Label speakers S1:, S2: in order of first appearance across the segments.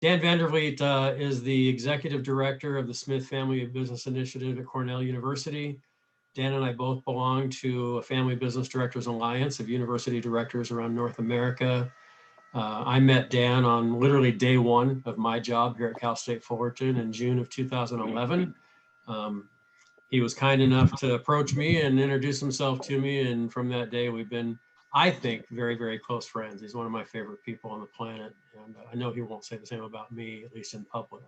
S1: Dan Vanderleet is the Executive Director of the Smith Family Business Initiative at Cornell University. Dan and I both belong to a Family Business Directors Alliance of university directors around North America. I met Dan on literally day one of my job here at Cal State Fullerton in June of 2011. He was kind enough to approach me and introduce himself to me. And from that day, we've been, I think, very, very close friends. He's one of my favorite people on the planet. And I know he won't say the same about me, at least in public.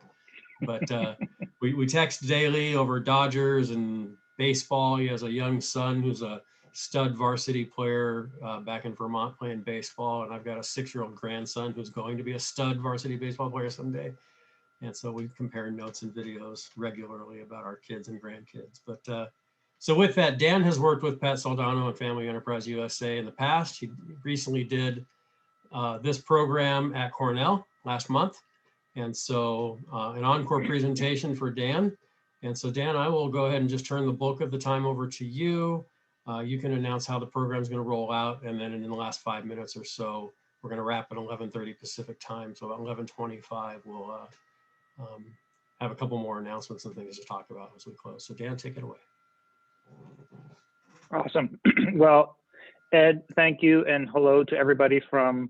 S1: But we text daily over Dodgers and baseball. He has a young son who's a stud varsity player back in Vermont playing baseball. And I've got a 6-year-old grandson who's going to be a stud varsity baseball player someday. And so we compare notes and videos regularly about our kids and grandkids. But so with that, Dan has worked with Pat Soldano and Family Enterprise USA in the past. He recently did this program at Cornell last month. And so an encore presentation for Dan. And so Dan, I will go ahead and just turn the bulk of the time over to you. You can announce how the program is going to roll out. And then in the last 5 minutes or so, we're going to wrap at 11:30 Pacific time. So about 11:25, we'll have a couple more announcements and things to talk about as we close. So Dan, take it away.
S2: Awesome. Well, Ed, thank you, and hello to everybody from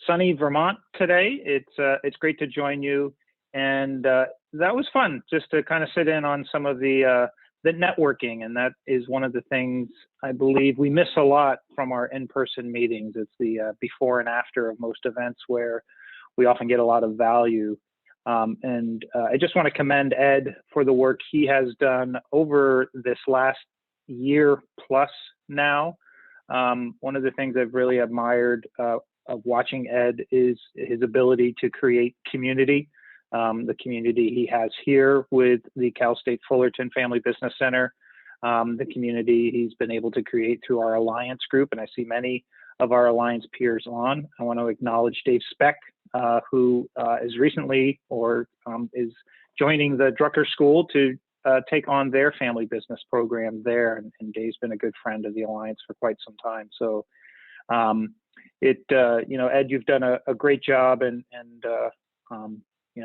S2: sunny Vermont today. It's great to join you, and that was fun just to kind of sit in on some of the networking, and that is one of the things I believe we miss a lot from our in-person meetings. It's the before and after of most events where we often get a lot of value. And I just want to commend Ed for the work he has done over this last year plus now. One of the things I've really admired of watching Ed is his ability to create community. The community he has here with the Cal State Fullerton Family Business Center, the community he's been able to create through our Alliance group, and I see many of our Alliance peers on. I want to acknowledge Dave Speck, who is recently or is joining the Drucker School to take on their family business program there. And Dave's been a good friend of the Alliance for quite some time. So Ed, you've done a great job, and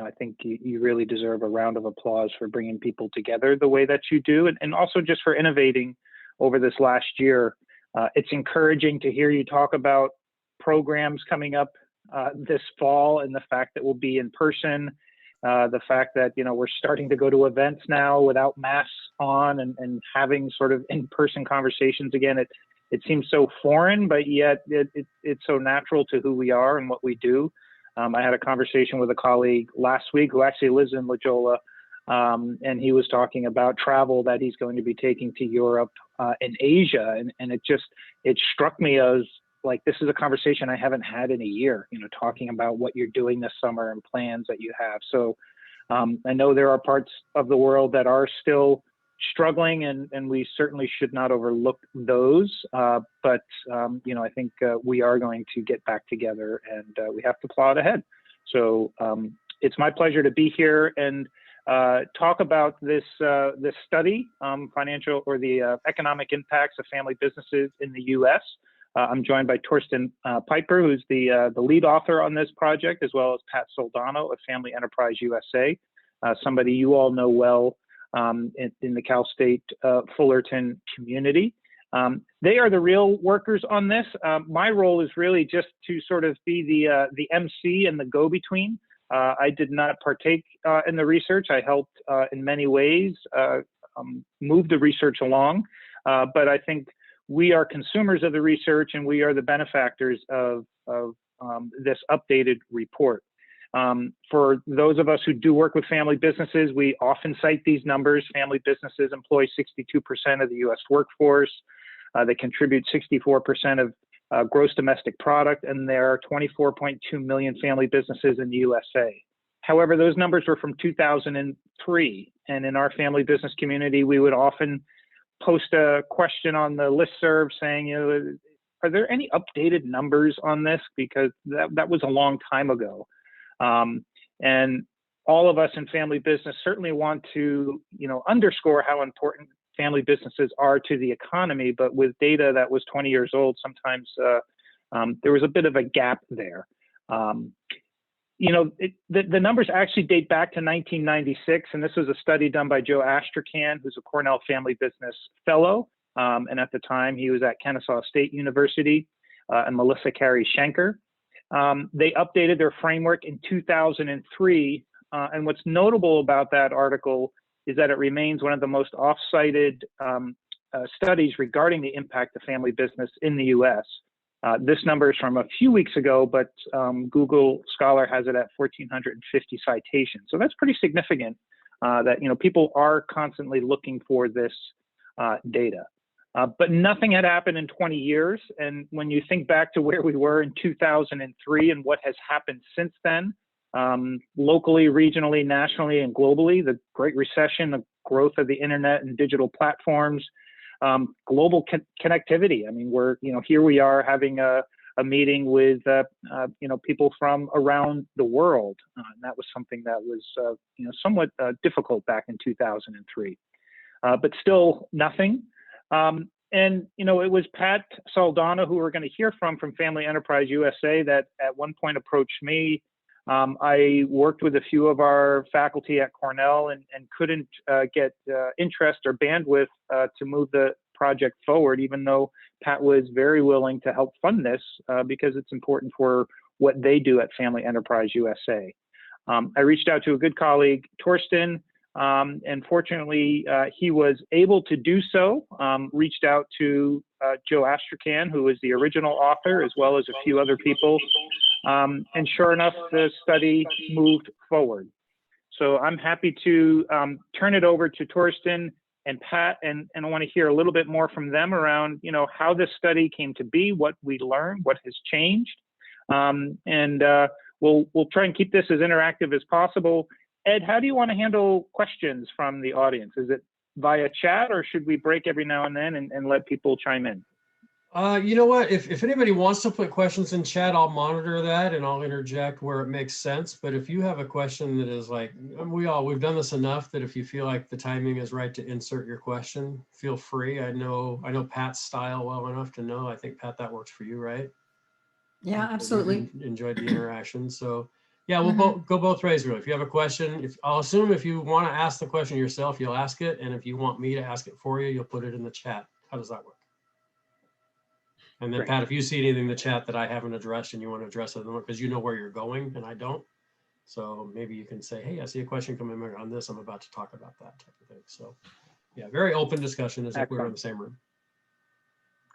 S2: I think you really deserve a round of applause for bringing people together the way that you do, and also just for innovating over this last year. It's encouraging to hear you talk about programs coming up this fall, and the fact that we'll be in person, the fact that we're starting to go to events now without masks on, and having sort of in-person conversations again. It seems so foreign, but yet it's so natural to who we are and what we do. I had a conversation with a colleague last week who actually lives in La Jolla, and he was talking about travel that he's going to be taking to Europe and Asia, and it struck me as like, this is a conversation I haven't had in a year, talking about what you're doing this summer and plans that you have. So I know there are parts of the world that are still struggling, and we certainly should not overlook those. But I think we are going to get back together, and we have to plot ahead. So it's my pleasure to be here and talk about this study, financial or the economic impacts of family businesses in the U.S. I'm joined by Torsten Piper, who's the lead author on this project, as well as Pat Soldano of Family Enterprise USA, somebody you all know well in the Cal State Fullerton community. They are the real workers on this. My role is really just to sort of be the MC and the go-between. I did not partake in the research. I helped in many ways move the research along, but I think we are consumers of the research, and we are the benefactors of this updated report. For those of us who do work with family businesses, we often cite these numbers. Family businesses employ 62% of the U.S. workforce. They contribute 64% of gross domestic product, and there are 24.2 million family businesses in the USA. However, those numbers were from 2003, and in our family business community, we would often post a question on the listserv saying, are there any updated numbers on this? Because that was a long time ago. And all of us in family business certainly want to, underscore how important family businesses are to the economy, but with data that was 20 years old, sometimes there was a bit of a gap there. the numbers actually date back to 1996, and this was a study done by Joe Astrachan, who's a Cornell Family Business Fellow, and at the time he was at Kennesaw State University, and Melissa Carey Schenker. They updated their framework in 2003, and what's notable about that article is that it remains one of the most oft-cited studies regarding the impact of family business in the U.S. This number is from a few weeks ago, but Google Scholar has it at 1,450 citations. So that's pretty significant that people are constantly looking for this data. But nothing had happened in 20 years. And when you think back to where we were in 2003 and what has happened since then, locally, regionally, nationally, and globally, the Great Recession, the growth of the internet and digital platforms, global connectivity. I mean, here we are having a meeting with, people from around the world. And that was something that was, somewhat difficult back in 2003, but still nothing. And it was Pat Saldana, who we're going to hear from Family Enterprise USA, that at one point approached me. I worked with a few of our faculty at Cornell and couldn't get interest or bandwidth to move the project forward, even though Pat was very willing to help fund this because it's important for what they do at Family Enterprise USA. I reached out to a good colleague, Torsten, and fortunately he was able to do so, reached out to Joe Astrachan, who is the original author, as well as a few other people. And sure enough, the study moved forward. So I'm happy to turn it over to Torsten and Pat, and I want to hear a little bit more from them around, how this study came to be, what we learned, what has changed. And we'll try and keep this as interactive as possible. Ed, how do you want to handle questions from the audience? Is it via chat, or should we break every now and then and let people chime in?
S1: You know what? If anybody wants to put questions in chat, I'll monitor that and I'll interject where it makes sense. But if you have a question that is like, we've done this enough that if you feel like the timing is right to insert your question, feel free. I know Pat's style well enough to know. I think, Pat, that works for you, right?
S3: Yeah, absolutely.
S1: Enjoyed the interaction. So yeah, we'll go both ways, really. If you have a question, I'll assume if you want to ask the question yourself, you'll ask it. And if you want me to ask it for you, you'll put it in the chat. How does that work? And then,
S2: Great.
S1: Pat, if you see anything in the chat that I haven't addressed and you want to address it, because you know where you're going and I don't. So maybe you can say, hey, I see a question coming on this. I'm about to talk about that type of thing. So yeah, very open discussion as if we were in the same room.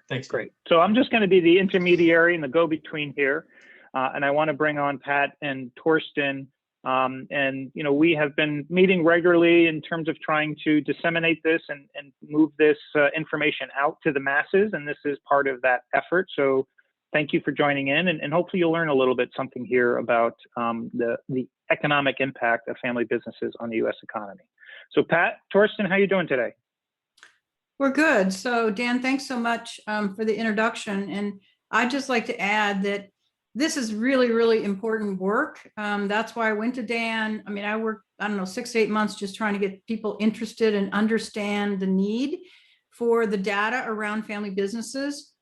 S1: Thanks.
S2: Great. So I'm just going to be the intermediary and the go-between here. And I want to bring on Pat and Torsten. And, we have been meeting regularly in terms of trying to disseminate this and move this information out to the masses. And this is part of that effort. So thank you for joining in. And hopefully you'll learn a little bit something here about the economic impact of family businesses on the U.S. economy. So Pat, Torsten, how are you doing today?
S3: We're good. So Dan, thanks so much for the introduction. And I'd just like to add that this is really, really important work. That's why I went to Dan. I mean, I worked, 6 to 8 months just trying to get people interested and understand the need for the data around family businesses,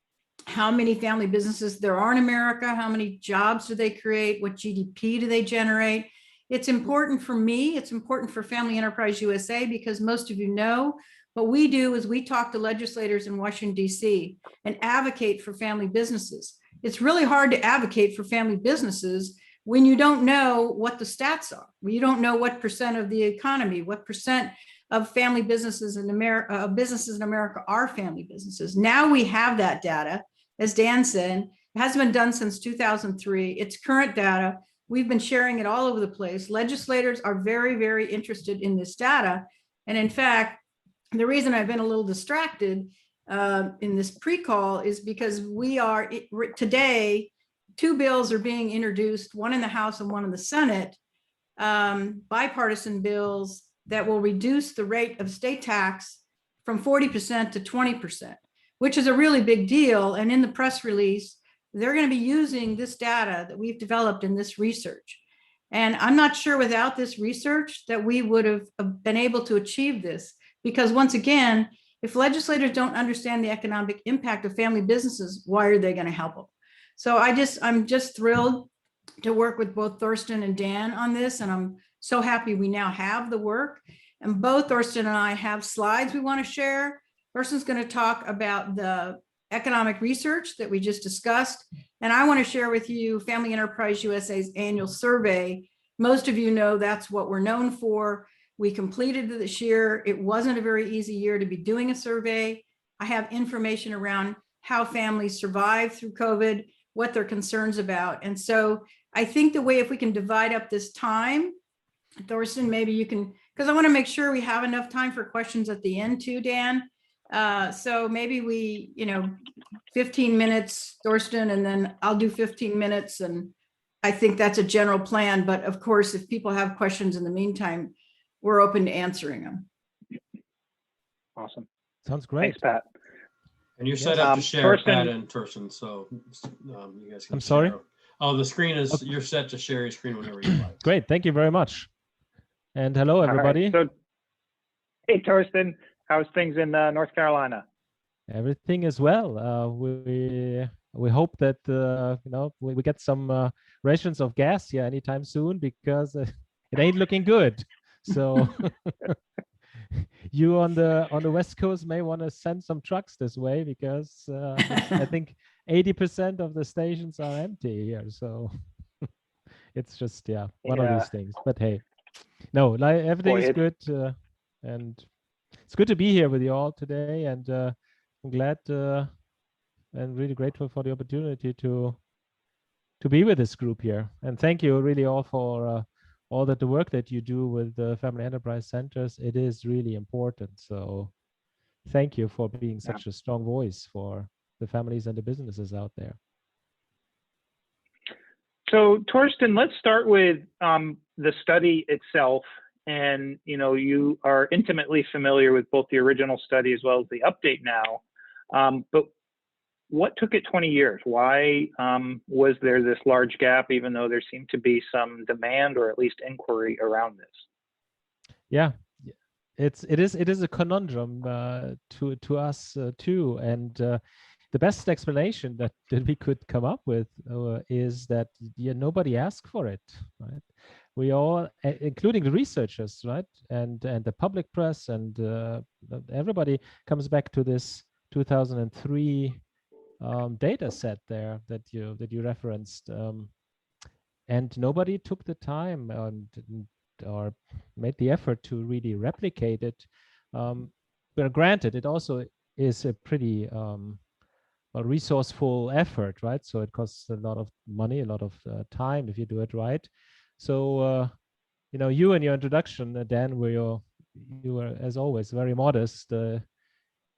S3: how many family businesses there are in America, how many jobs do they create, what GDP do they generate. It's important for me, it's important for Family Enterprise USA, because most of you know, what we do is we talk to legislators in Washington, D.C. and advocate for family businesses. It's really hard to advocate for family businesses when you don't know what the stats are. You don't know what percent of the economy, what percent of family businesses in America, are family businesses. Now we have that data, as Dan said. It hasn't been done since 2003. It's current data. We've been sharing it all over the place. Legislators are very, very interested in this data. And in fact, the reason I've been a little distracted in this pre-call is because today, 2 bills are being introduced, one in the House and one in the Senate, bipartisan bills that will reduce the rate of state tax from 40% to 20%, which is a really big deal. And in the press release, they're going to be using this data that we've developed in this research. And I'm not sure without this research that we would have been able to achieve this, because once again, if legislators don't understand the economic impact of family businesses, why are they going to help them? So I'm just thrilled to work with both Thorsten and Dan on this, and I'm so happy we now have the work. And both Thorsten and I have slides we want to share. Thorsten's going to talk about the economic research that we just discussed, and I want to share with you Family Enterprise USA's annual survey. Most of you know that's what we're known for. We completed this year. It wasn't a very easy year to be doing a survey. I have information around how families survive through COVID, what they're concerns about. And so I think the way, if we can divide up this time, Thorsten, maybe you can, because I want to make sure we have enough time for questions at the end too, Dan. So maybe we, 15 minutes, Thorsten, and then I'll do 15 minutes. And I think that's a general plan. But of course, if people have questions in the meantime, we're open to answering them.
S2: Awesome.
S4: Sounds great.
S2: Thanks, Pat.
S1: And you're set up to share,
S2: Thorsten,
S1: Pat and Thorsten, so you guys can
S4: I'm sorry?
S1: share. Oh, the screen is,
S4: Okay.
S1: you're set to share your screen whenever you like.
S4: Great. Thank you very much. And hello,
S2: all right,
S4: everybody.
S2: so, hey, Thorsten, how's things in North Carolina?
S4: Everything is well. We hope that we get some rations of gas here anytime soon, because it ain't looking good. So you on the West Coast may want to send some trucks this way, because I think 80% of the stations are empty here. So it's just one of these things. But hey, no, everything is good, and it's good to be here with you all today. And I'm glad and really grateful for the opportunity to be with this group here. And thank you really all for all the work that you do with the Family Enterprise Centers. It is really important. So thank you for being such a strong voice for the families and the businesses out there.
S2: So Thorsten, let's start with the study itself. And you are intimately familiar with both the original study as well as the update now. But what took it 20 years? Why was there this large gap, even though there seemed to be some demand or at least inquiry around this?
S4: Yeah, it is a conundrum to us too. And the best explanation that we could come up with is that nobody asked for it, right? We all, including the researchers, right, and the public press, and everybody comes back to this 2003 data set there that you referenced, and nobody took the time or made the effort to really replicate it. But granted, it also is a pretty a resourceful effort, right? So it costs a lot of money, a lot of time if you do it right. So, you in your introduction, Dan, you were, as always, very modest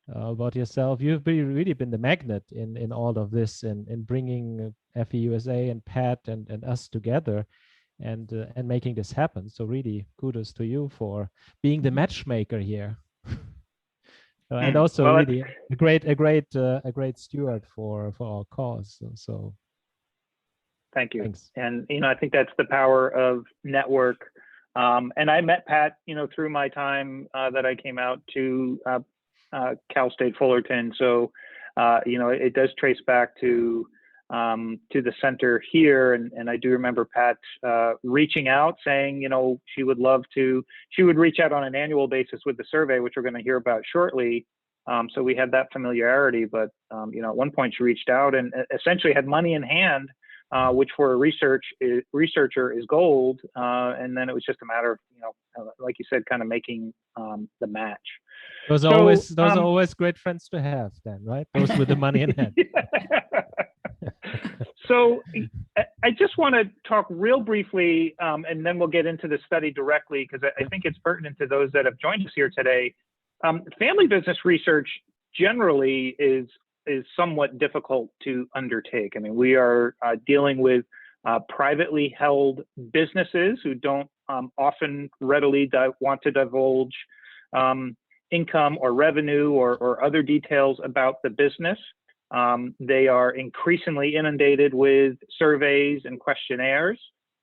S4: about yourself. You've really been the magnet in all of this, in bringing FEUSA and Pat and us together, and making this happen. So really, kudos to you for being the matchmaker here, and also really a great steward for our cause. So.
S2: Thank you.
S4: Thanks.
S2: And, I think that's the power of network. And I met Pat, through my time that I came out to Cal State Fullerton. So, it does trace back to the center here. And I do remember Pat reaching out saying, she would reach out on an annual basis with the survey, which we're going to hear about shortly. So we had that familiarity, but, at one point she reached out and essentially had money in hand, which for a researcher is gold. And then it was just a matter of, like you said, kind of making the match.
S4: Those are always great friends to have, then, right? Those with the money in hand.
S2: So I just want to talk real briefly, and then we'll get into the study directly, because I think it's pertinent to those that have joined us here today. Family business research generally is somewhat difficult to undertake. I mean, we are dealing with privately held businesses who don't often readily want to divulge income or revenue or other details about the business. They are increasingly inundated with surveys and questionnaires.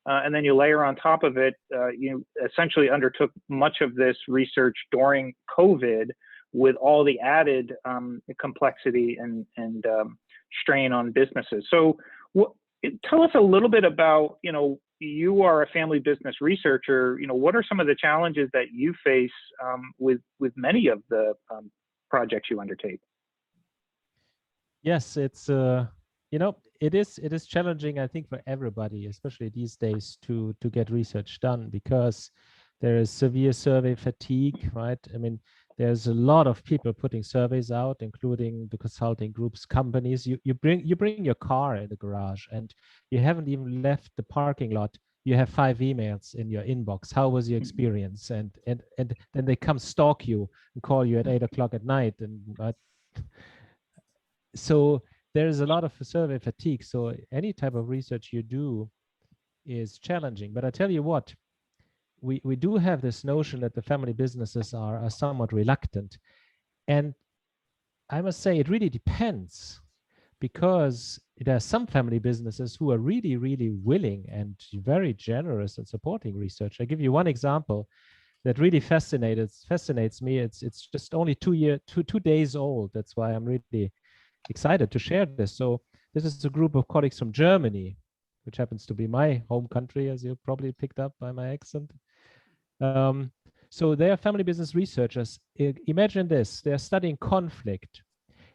S2: And then you layer on top of it, you essentially undertook much of this research during COVID, with all the added complexity and strain on businesses. So, tell us a little bit about, you are a family business researcher. What are some of the challenges that you face with many of the projects you undertake?
S4: Yes, it's it is challenging, I think, for everybody, especially these days, to get research done, because there is severe survey fatigue, right? I mean, there's a lot of people putting surveys out, including the consulting groups, companies. You bring your car in the garage, and you haven't even left the parking lot. You have 5 emails in your inbox. How was your experience? And then they come stalk you and call you at 8 o'clock at night. And so there is a lot of survey fatigue. So any type of research you do is challenging. But I tell you what, we do have this notion that the family businesses are somewhat reluctant. And I must say it really depends, because there are some family businesses who are really, really willing and very generous in supporting research. I give you one example that really fascinates me. It's just only 2 days old. That's why I'm really excited to share this. So this is a group of colleagues from Germany, which happens to be my home country, as you probably picked up by my accent. So they are family business researchers. Imagine this: they're studying conflict,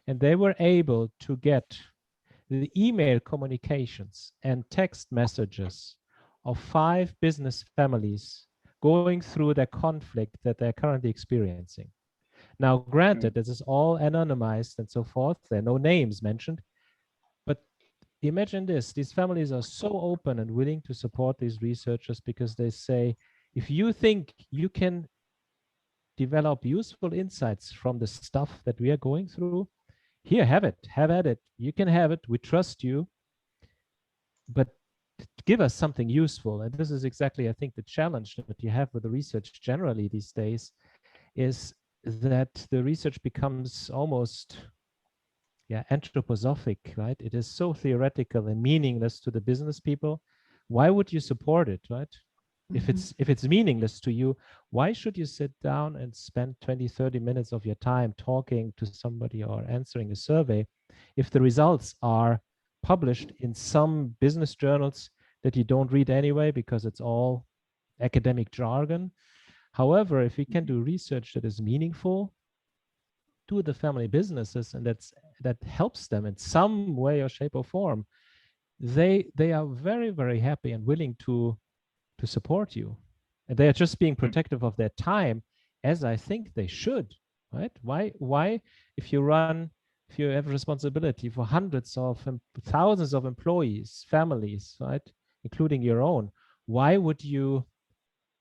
S4: and they were able to get the email communications and text messages of 5 business families going through their conflict that they're currently experiencing. Now, granted, this is all anonymized and so forth. There are no names mentioned. But imagine this: these families are so open and willing to support these researchers, because they say, if you think you can develop useful insights from the stuff that we are going through, here, have at it. You can have it. We trust you. But give us something useful. And this is exactly, I think, the challenge that you have with the research generally these days, is that the research becomes almost anthroposophic, right? It is so theoretical and meaningless to the business people. Why would you support it, right? If it's meaningless to you, why should you sit down and spend 20-30 minutes of your time talking to somebody or answering a survey if the results are published in some business journals that you don't read anyway, because it's all academic jargon? However, if we can do research that is meaningful to the family businesses, and that helps them in some way or shape or form, they are very, very happy and willing to support you. And they are just being protective of their time, as I think they should, right? Why, if you have responsibility for hundreds of thousands of employees, families, right, including your own, why would you,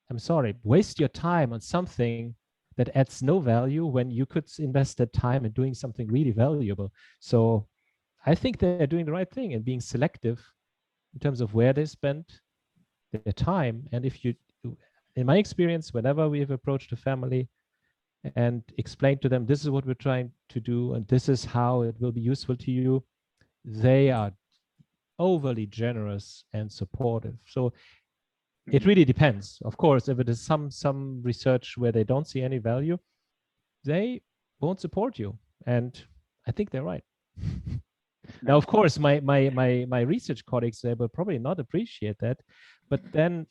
S4: I'm sorry, waste your time on something that adds no value when you could invest that time in doing something really valuable? So I think they're doing the right thing and being selective in terms of where they spend their time. And if you, in my experience, whenever we have approached a family and explained to them, this is what we're trying to do and this is how it will be useful to you, they are overly generous and supportive. So it really depends. Of course, if it is some research where they don't see any value, they won't support you. And I think they're right. Now, of course, my research colleagues, they will probably not appreciate that, but then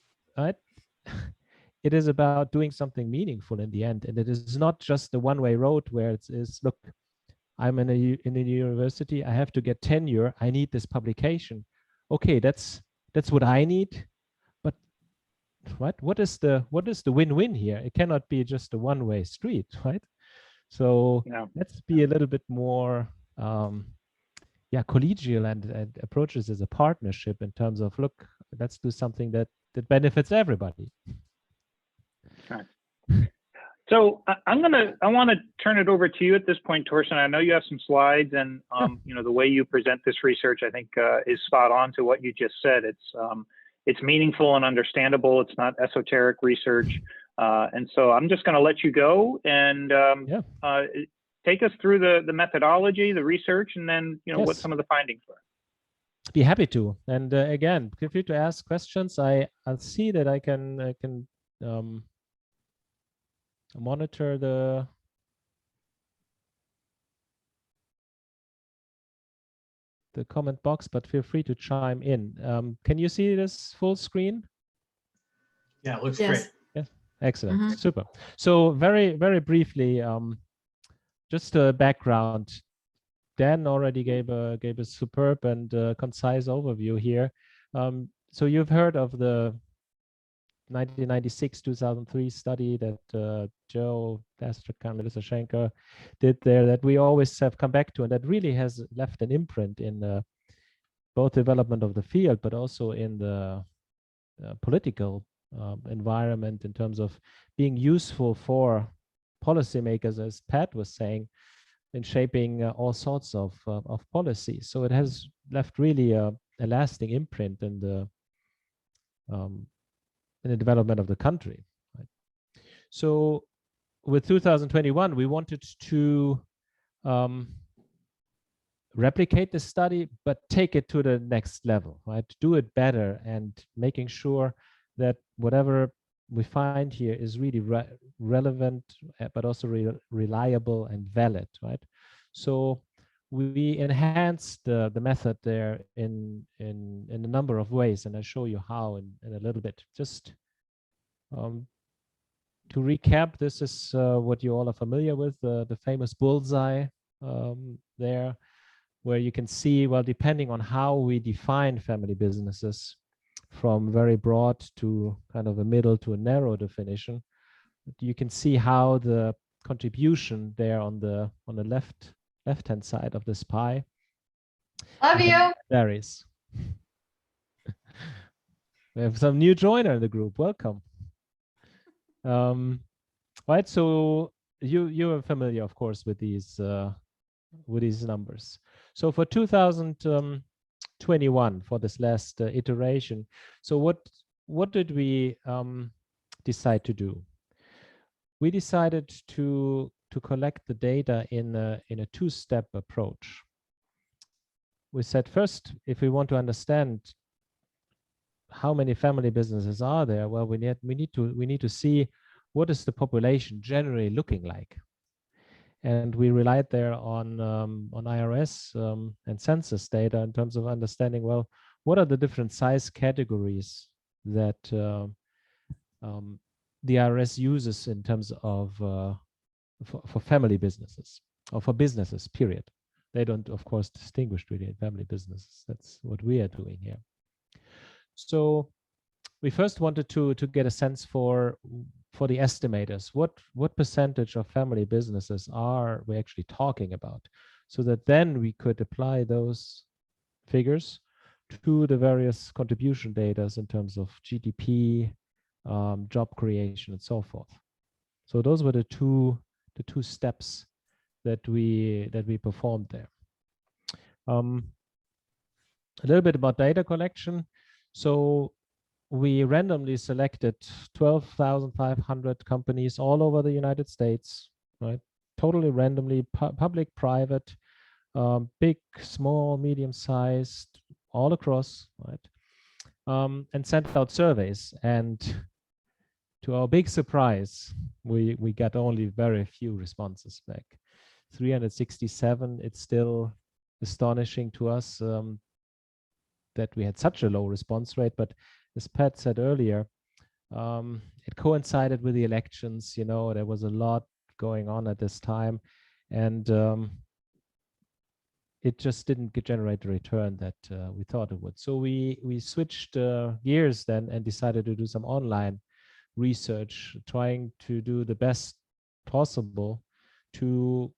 S4: it is about doing something meaningful in the end, and it is not just the one-way road where it is, look, I'm in a university, I have to get tenure, I need this publication. Okay, that's what I need, but what is the win-win here? It cannot be just a one-way street, right? So let's be a little bit more collegial and approaches as a partnership in terms of, look, let's do something that benefits everybody.
S2: Okay. So I want to turn it over to you at this point, Torsten. I know you have some slides, and the way you present this research, I think, is spot on to what you just said. It's meaningful and understandable. It's not esoteric research, and so I'm just going to let you go and take us through the methodology, the research, and then what some of the findings were.
S4: Be happy to. And again, feel free to ask questions. I'll see that I can monitor the. the comment box, but feel free to chime in. Can you see this full screen?
S1: Yeah, it looks
S3: Yes.
S1: great.
S4: Yes, excellent,
S3: Mhm.
S4: super. So very, very briefly, just a background. Dan already gave a superb and concise overview here. So you've heard of the 1996-2003 study that Joe Dastrikhan, Melissa Schenker did there, that we always have come back to, and that really has left an imprint in both development of the field, but also in the political environment in terms of being useful for policymakers, as Pat was saying, in shaping all sorts of policies. So it has left really a lasting imprint in the development of the country. Right? So with 2021, we wanted to replicate the study, but take it to the next level, right? Do it better and making sure that whatever we find here is really relevant, but also reliable and valid, right? So we enhanced the method there in a number of ways, and I'll show you how in a little bit. Just to recap, this is what you all are familiar with, the famous bullseye there, where you can see, well, depending on how we define family businesses, from very broad to kind of a middle to a narrow definition, you can see how the contribution there on the left hand side of this pie
S3: Love you.
S4: varies. We have some new joiner in the group. Welcome. Right, so you are familiar, of course, with these numbers. So for 2021, for this last iteration, so what did we decide to do? We decided to collect the data in a two-step approach. We said, first, if we want to understand how many family businesses are there, well, we need to see what is the population generally looking like. And we relied there on IRS and census data in terms of understanding, well, what are the different size categories that the IRS uses in terms of for family businesses, or for businesses, period. They don't, of course, distinguish between family businesses. That's what we are doing here. So we first wanted to get a sense for the estimators, what percentage of family businesses are we actually talking about, so that then we could apply those figures to the various contribution data in terms of GDP, job creation, and so forth. So those were the two steps that we performed there. A little bit about data collection. So we randomly selected 12,500 companies all over the United States, right? Totally randomly, public, private, big, small, medium-sized, all across, right? And sent out surveys. And to our big surprise, we got only very few responses back. 367. It's still astonishing to us that we had such a low response rate, but as Pat said earlier, it coincided with the elections. You know, there was a lot going on at this time, and it just didn't generate the return that we thought it would. So we switched gears then and decided to do some online research, trying to do the best possible to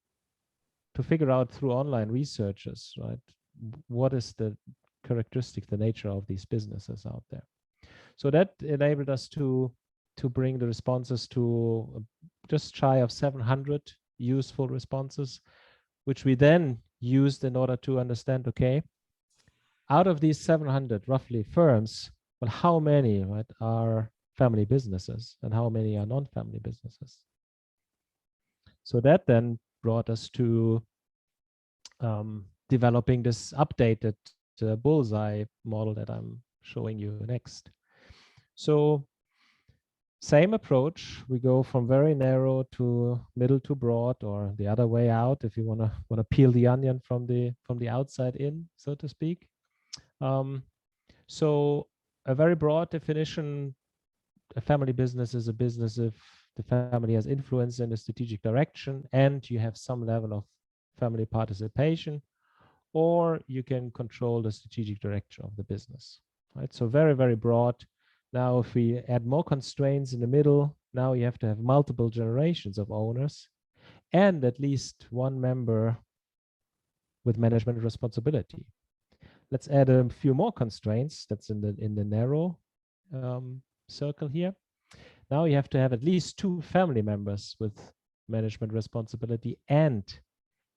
S4: figure out through online researches, right, what is the characteristic, the nature of these businesses out there. So that enabled us to bring the responses to just shy of 700 useful responses, which we then used in order to understand, okay, out of these 700 roughly firms, well, how many, right, are family businesses and how many are non-family businesses? So that then brought us to developing this updated bullseye model that I'm showing you next. So Same approach. We go from very narrow to middle to broad, or the other way out, if you wanna peel the onion from the outside in, so to speak. So a very broad definition: a family business is a business if the family has influence in the strategic direction and you have some level of family participation, or you can control the strategic direction of the business, right? So very, very broad. Now, if we add more constraints in the middle, now you have to have multiple generations of owners and at least one member with management responsibility. Let's add a few more constraints. That's in the narrow circle here. Now you have to have at least 2 family members with management responsibility and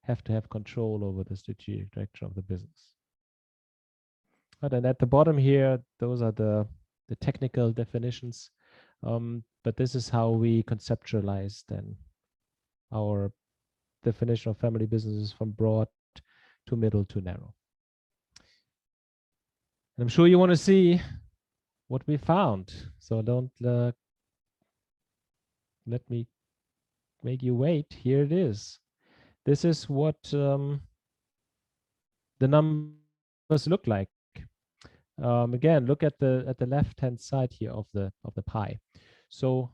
S4: have to have control over the strategic direction of the business. But then at the bottom here, those are the technical definitions. But this is how we conceptualize then our definition of family businesses, from broad to middle to narrow. And I'm sure you want to see what we found. So don't let me make you wait. Here it is. This is what the numbers look like. Again, look at the left-hand side here of the pie. So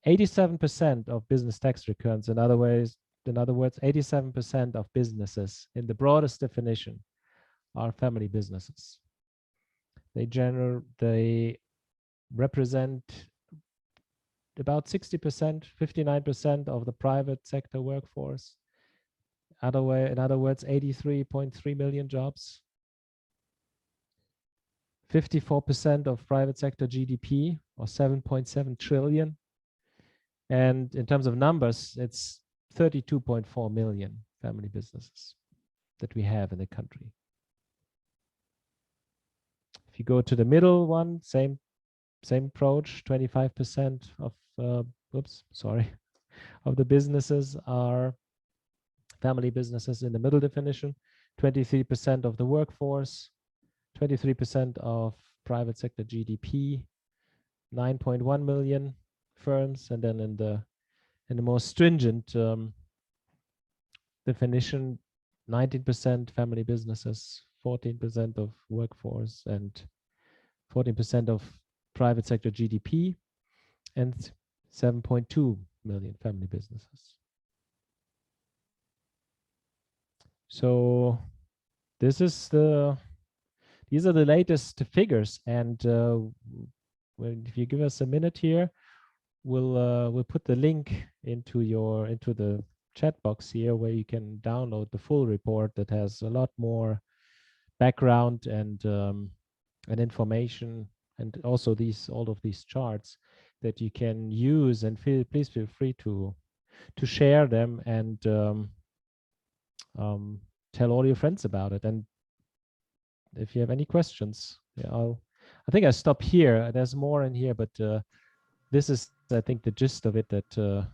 S4: 87% of business tax returns, in other words, 87% of businesses in the broadest definition are family businesses. They represent about 60%, 59% of the private sector workforce. In other words, 83.3 million jobs. 54% of private sector GDP, or 7.7 trillion. And in terms of numbers, it's 32.4 million family businesses that we have in the country. If you go to the middle one, same approach. 25% of of the businesses are family businesses in the middle definition. 23% of the workforce, 23% of private sector GDP, 9.1 million firms, and then in the more stringent definition, 19% family businesses, 14% of workforce, and 14% of private sector GDP, and 7.2 million family businesses. So these are the latest figures, and if you give us a minute here, we'll put the link into the chat box here, where you can download the full report that has a lot more background and information, and also all of these charts that you can use. And please feel free to share them and tell all your friends about it. And if you have any questions, I think I stop here. There's more in here, but this is, I think, the gist of it that'll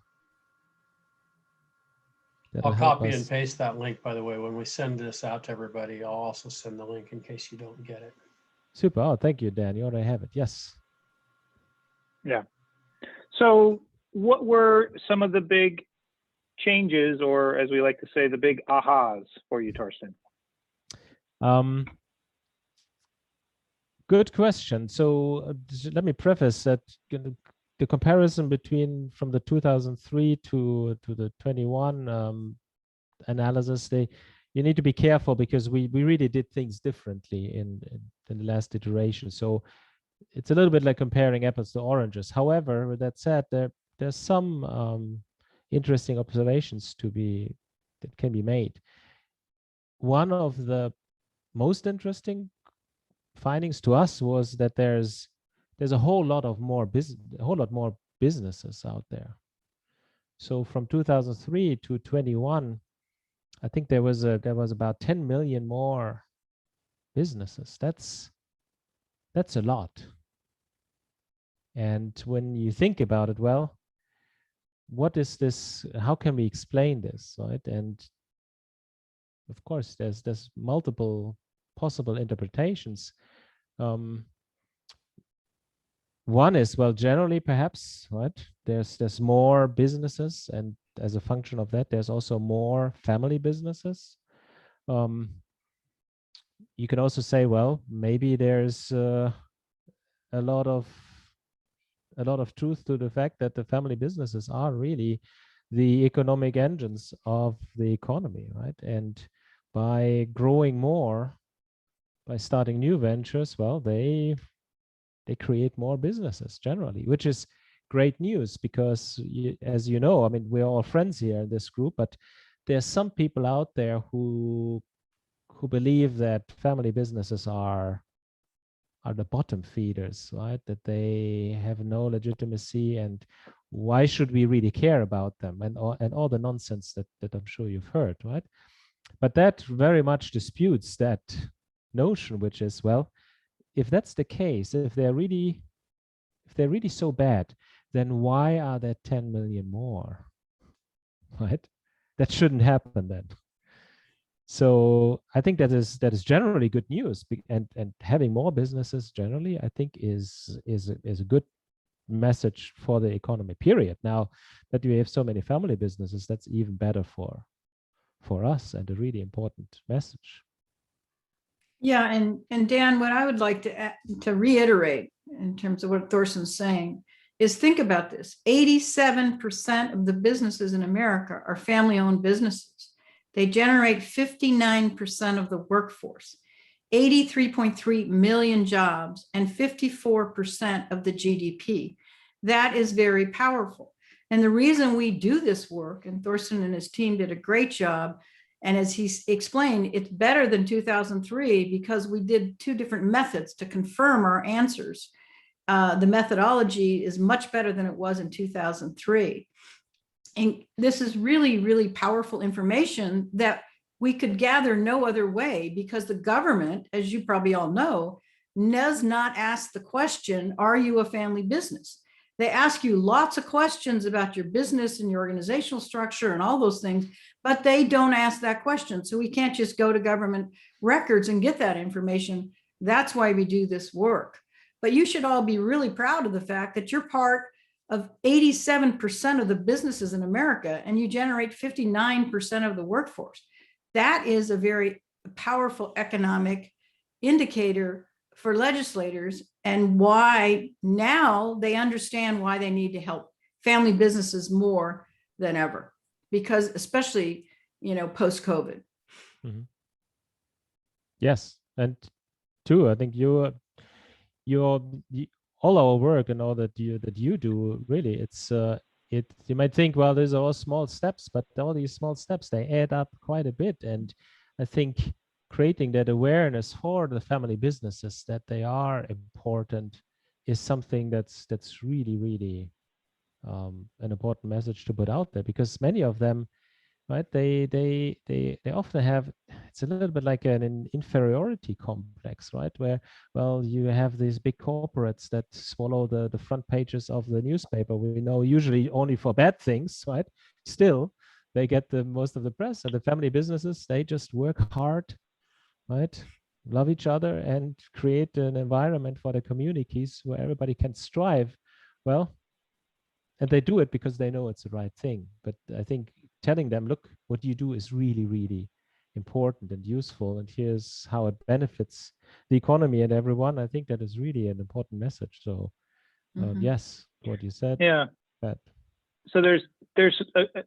S1: I'll
S4: help
S1: copy
S4: us.
S1: and paste that link, by the way. When we send this out to everybody, I'll also send the link in case you don't get it.
S4: Super. Oh, thank you, Dan. You already have it. Yes.
S2: Yeah. So what were some of the big changes, or as we like to say, the big ahas for you, Torsten?
S4: Good question. So let me preface that the comparison from the 2003 to the 21 analysis, you need to be careful, because we really did things differently in the last iteration. So it's a little bit like comparing apples to oranges. However, with that said, there's some interesting observations that can be made. One of the most interesting findings to us was that there's a whole lot more businesses out there. So from 2003 to 21, I think there was about 10 million more businesses. That's a lot. And when you think about it, well, what is this? How can we explain this, right? And of course, there's multiple possible interpretations. One One is, well, generally perhaps, right? There's more businesses, and as a function of that, there's also more family businesses. Um, you can also say, well, maybe there's a lot of truth to the fact that the family businesses are really the economic engines of the economy, right? And by growing more, by starting new ventures, well, they create more businesses generally, which is great news because, as you know, I mean, we're all friends here in this group, but there's some people out there who believe that family businesses are the bottom feeders, right? That they have no legitimacy, and why should we really care about them, and all the nonsense that I'm sure you've heard, right? But that very much disputes that notion, which is, well, if that's the case, if they're really so bad, then why are there 10 million more, right? That shouldn't happen then. So I think that is generally good news, and having more businesses generally, I think is a good message for the economy. Period. Now that we have so many family businesses, that's even better for us, and a really important message.
S3: Yeah, and Dan, what I would like to reiterate in terms of what Thorsten's saying is, think about this. 87% of the businesses in America are family-owned businesses. They generate 59% of the workforce, 83.3 million jobs, and 54% of the GDP. That is very powerful. And the reason we do this work, and Thorsten and his team did a great job, and as he explained, it's better than 2003 because we did two different methods to confirm our answers. The methodology is much better than it was in 2003. And this is really, really powerful information that we could gather no other way, because the government, as you probably all know, does not ask the question, are you a family business? They ask you lots of questions about your business and your organizational structure and all those things, but they don't ask that question. So we can't just go to government records and get that information. That's why we do this work. But you should all be really proud of the fact that you're part of 87% of the businesses in America, and you generate 59% of the workforce. That is a very powerful economic indicator for legislators, and why now they understand why they need to help family businesses more than ever, because especially, post-COVID.
S4: Mm-hmm. Yes, and two, I think your all our work and all that you do, really, it's you might think, well, these are all small steps, but all these small steps, they add up quite a bit. And I think creating that awareness for the family businesses that they are important is something that's really, really an important message to put out there, because many of them, right, they often have, it's a little bit like an inferiority complex, right, where, well, you have these big corporates that swallow the front pages of the newspaper, we know, usually only for bad things, right? Still, they get the most of the press. And the family businesses, they just work hard, right, love each other, and create an environment for the communities where everybody can strive. Well, and they do it because they know it's the right thing. But I think telling them, look, what you do is really, really important and useful, and here's how it benefits the economy and everyone, I think that is really an important message. So yes, what you said.
S2: Yeah.
S4: That.
S2: So there's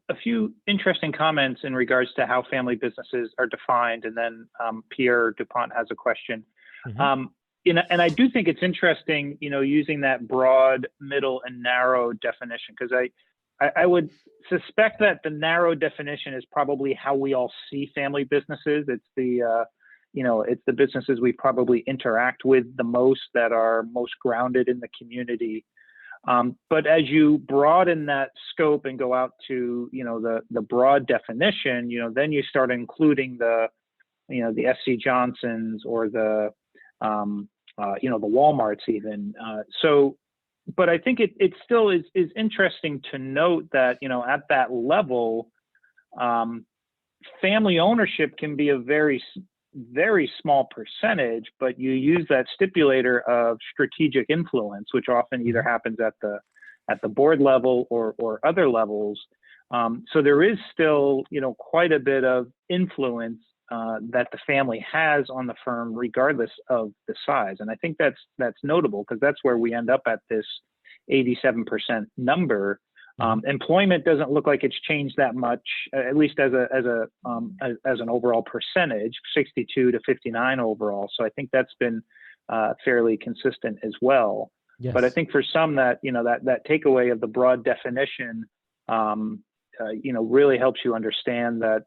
S2: a few interesting comments in regards to how family businesses are defined, and then Pierre Dupont has a question.
S4: Mm-hmm.
S2: And I do think it's interesting, using that broad, middle, and narrow definition, because I would suspect that the narrow definition is probably how we all see family businesses. It's the it's the businesses we probably interact with the most, that are most grounded in the community. But as you broaden that scope and go out to the broad definition, then you start including the SC Johnsons, or the the Walmarts even. But I think it still is interesting to note that at that level, family ownership can be a very very small percentage, but you use that stipulator of strategic influence, which often either happens at the board level or other levels. So there is still, quite a bit of influence that the family has on the firm, regardless of the size. And I think that's notable, because that's where we end up at this 87% number. Employment doesn't look like it's changed that much, at least as an overall percentage, 62 to 59 overall. So I think that's been fairly consistent as well.
S4: Yes.
S2: But I think for some that takeaway of the broad definition, really helps you understand that,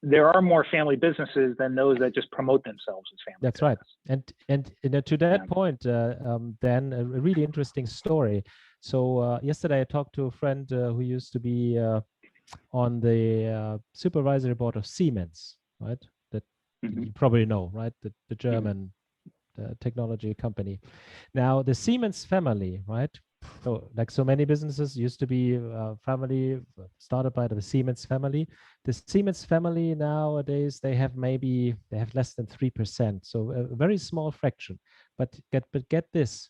S2: there are more family businesses than those that just promote themselves as family.
S4: That's
S2: business.
S4: right. And to that point, Dan, a really interesting story. So yesterday I talked to a friend who used to be on the supervisory board of Siemens, right? That you probably know, right? The German technology company. Now the Siemens family, right? So like so many businesses used to be family started by the Siemens family. The Siemens family nowadays, they have less than 3%. So a very small fraction, but get this,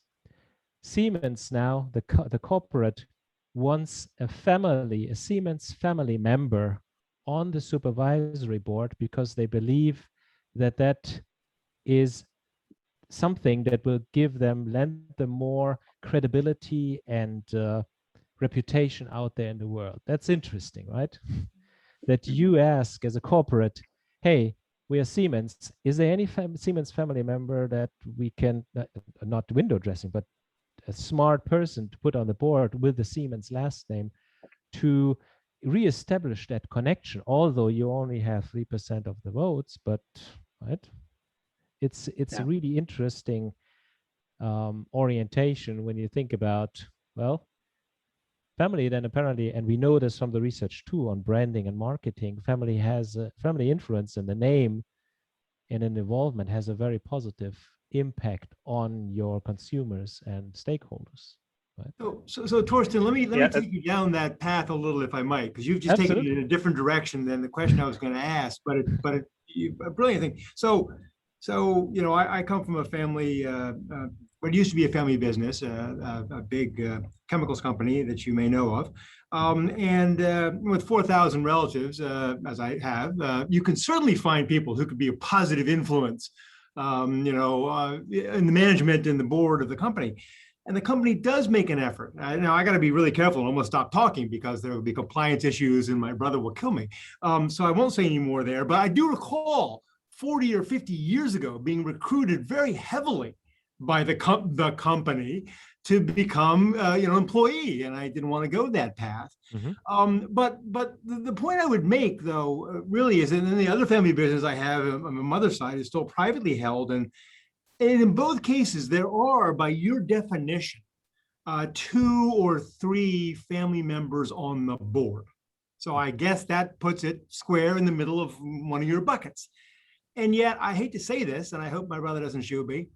S4: Siemens now, the corporate wants a Siemens family member on the supervisory board, because they believe that is something that will lend them more credibility and reputation out there in the world. That's interesting, right? That you ask as a corporate, hey, we are Siemens. Is there any Siemens family member that we can, not window dressing, but a smart person to put on the board with the Siemens last name to reestablish that connection, although you only have 3% of the votes, but right? It's a really interesting orientation when you think about, well, family then apparently, and we know this from the research too on branding and marketing, family influence, and the name and an involvement has a very positive impact on your consumers and stakeholders. Right?
S5: So Torsten, let me take you down that path a little, if I might, because you've just taken it in a different direction than the question I was going to ask, but a brilliant thing. So I come from a family, what used to be a family business, a big chemicals company that you may know of. And with 4,000 relatives, as I have, you can certainly find people who could be a positive influence, in the management and the board of the company. And the company does make an effort. Now, I got to be really careful and almost stop talking, because there will be compliance issues and my brother will kill me. So I won't say any more there. But I do recall 40 or 50 years ago being recruited very heavily by the company to become employee, and I didn't want to go that path. But the point I would make, though, really is, and in the other family business I have on my mother's side is still privately held, and in both cases there are, by your definition, 2 or 3 family members on the board. So I guess that puts it square in the middle of one of your buckets. And yet, I hate to say this, and I hope my brother doesn't shoot me,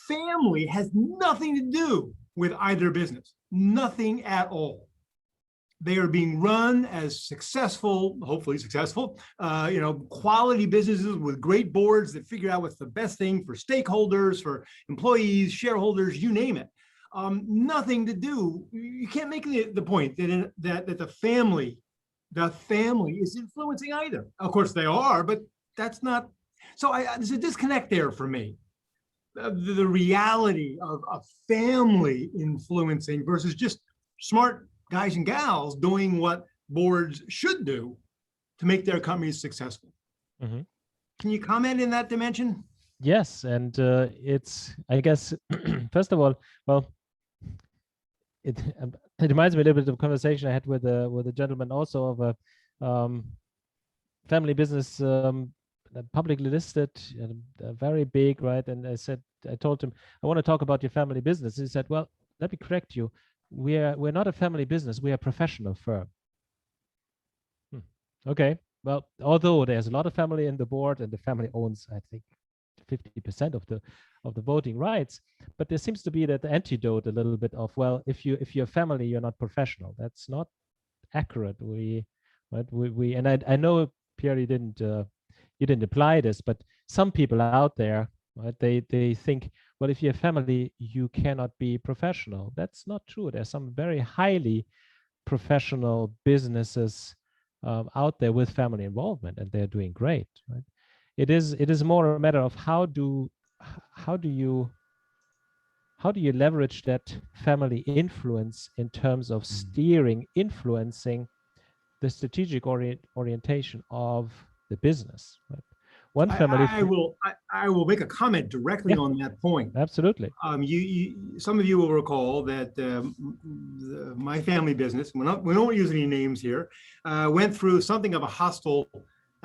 S5: family has nothing to do with either business, nothing at all. They are being run as successful, hopefully successful, quality businesses with great boards that figure out what's the best thing for stakeholders, for employees, shareholders, you name it. Nothing to do. You can't make the point that the family is influencing either. Of course they are, but that's not. So there's a disconnect there for me. The reality of a family influencing versus just smart guys and gals doing what boards should do to make their companies successful. Can you comment in that dimension?
S4: Yes, and it's, I guess, first of all, well, it reminds me a little bit of a conversation I had with a gentleman also of a family business, publicly listed, very big, right? And I told him, I want to talk about your family business. He said, well, let me correct you. We're not a family business. We are a professional firm. Okay. Well, although there's a lot of family in the board and the family owns, I think, 50% of the voting rights, but there seems to be that antidote a little bit of, well, if you're family, you're not professional. That's not accurate. And I know Pierre, you didn't you didn't apply this, but some people out there, right, they think, well, if you have family, you cannot be professional. That's not true. There's some very highly professional businesses out there with family involvement, and they're doing great, right? It is more a matter of how do you leverage that family influence in terms of steering, influencing the strategic orientation of the business, right? One family.
S5: I will make a comment directly on that point.
S4: Absolutely.
S5: Some of you will recall that my family business, we don't use any names here, went through something of a hostile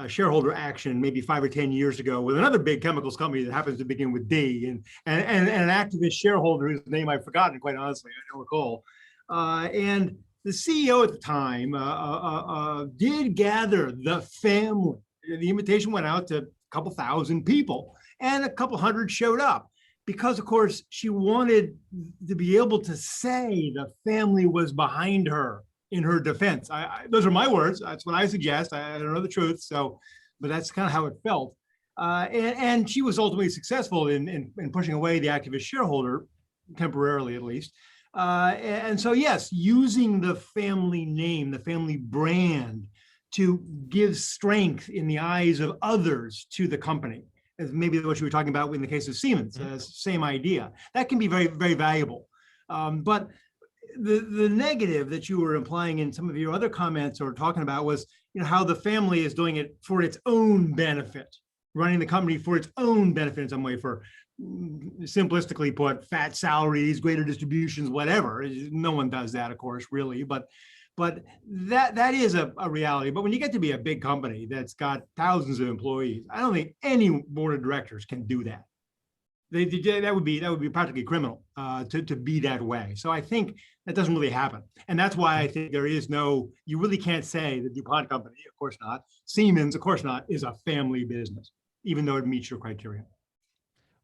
S5: shareholder action maybe 5 or 10 years ago with another big chemicals company that happens to begin with D, and an activist shareholder whose name I've forgotten, quite honestly, I don't recall. And the CEO at the time did gather the family. The invitation went out to a couple thousand people, and a couple hundred showed up because, of course, she wanted to be able to say the family was behind her in her defense. Those are my words. That's what I suggest. I don't know the truth, but that's kind of how it felt. And she was ultimately successful in pushing away the activist shareholder, temporarily at least. And so, yes, using the family name, the family brand, to give strength in the eyes of others to the company, as maybe what you were talking about in the case of Siemens, same idea. That can be very, very valuable. But the negative that you were implying in some of your other comments or talking about was, how the family is doing it for its own benefit, running the company for its own benefit in some way, for simplistically put, fat salaries, greater distributions, whatever. No one does that, of course, really, but that is a reality. But when you get to be a big company that's got thousands of employees, I don't think any board of directors can do that. That would be practically criminal to be that way. So I think that doesn't really happen, and that's why I think you really can't say the DuPont company, of course not, Siemens, of course not, is a family business, even though it meets your criteria.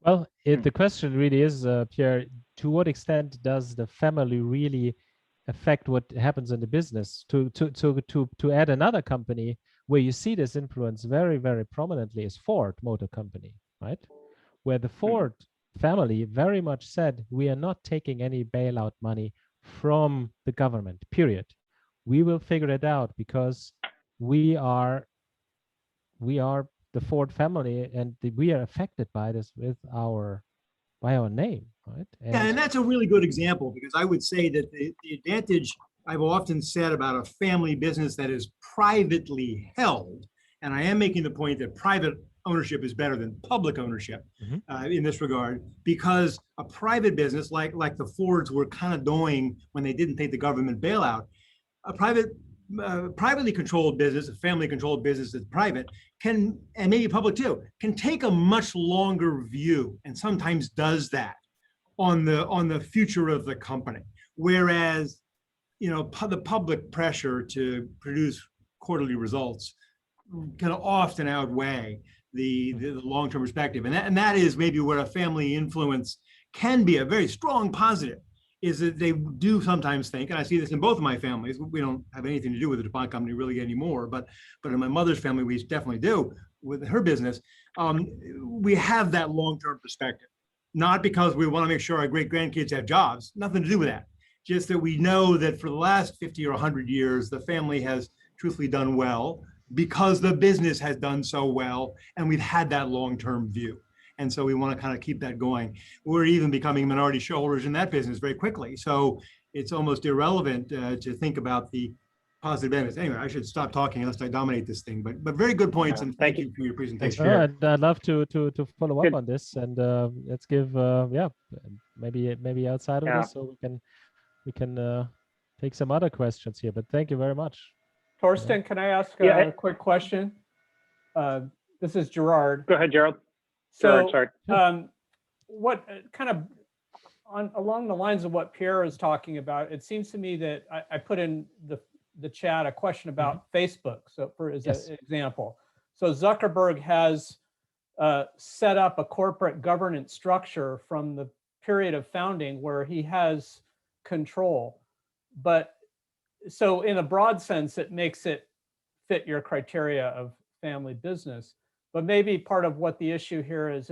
S4: Well, the question really is, Pierre, to what extent does the family really affect what happens in the business? To add another company where you see this influence very, very prominently is Ford Motor Company, right? Where the Ford family very much said, we are not taking any bailout money from the government, period. We will figure it out because we are the Ford family, and we are affected by this by our name, right?
S5: And that's a really good example, because I would say that the advantage I've often said about a family business that is privately held, and I am making the point that private ownership is better than public ownership in this regard, because a private business like the Fords were kind of doing when they didn't take the government bailout, a privately controlled business, a family controlled business that's private, can, and maybe public too, can take a much longer view, and sometimes does that on the future of the company. Whereas, the public pressure to produce quarterly results can often outweigh the long-term perspective. And that is maybe where a family influence can be a very strong positive, is that they do sometimes think, and I see this in both of my families, we don't have anything to do with the DuPont company really anymore, but in my mother's family, we definitely do with her business. We have that long-term perspective, not because we want to make sure our great-grandkids have jobs, nothing to do with that. Just that we know that for the last 50 or 100 years, the family has truthfully done well because the business has done so well, and we've had that long-term view. And so we want to kind of keep that going. We're even becoming minority shareholders in that business very quickly. So it's almost irrelevant to think about the positive benefits. Anyway, I should stop talking unless I dominate this thing, but very good points. And thank you for your presentation.
S4: I'd love to follow up on this, and let's give, maybe outside of this, so we can take some other questions here, but thank you very much.
S6: Torsten, can I ask a quick question? This is Gerard.
S2: Go ahead, Gerald.
S6: So,
S2: sorry.
S6: what kind of along the lines of what Pierre is talking about, it seems to me that I put in the chat a question about Facebook. So, as an example, so Zuckerberg has set up a corporate governance structure from the period of founding where he has control, but so in a broad sense, it makes it fit your criteria of family business. But maybe part of what the issue here is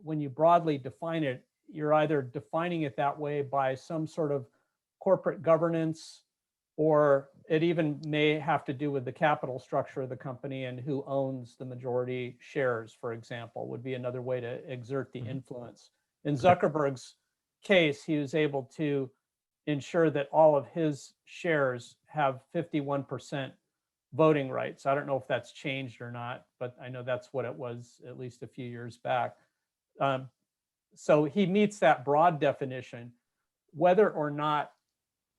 S6: when you broadly define it, you're either defining it that way by some sort of corporate governance, or it even may have to do with the capital structure of the company and who owns the majority shares, for example, would be another way to exert the influence. In Zuckerberg's case, he was able to ensure that all of his shares have 51% voting rights. I don't know if that's changed or not, but I know that's what it was at least a few years back. So he meets that broad definition. Whether or not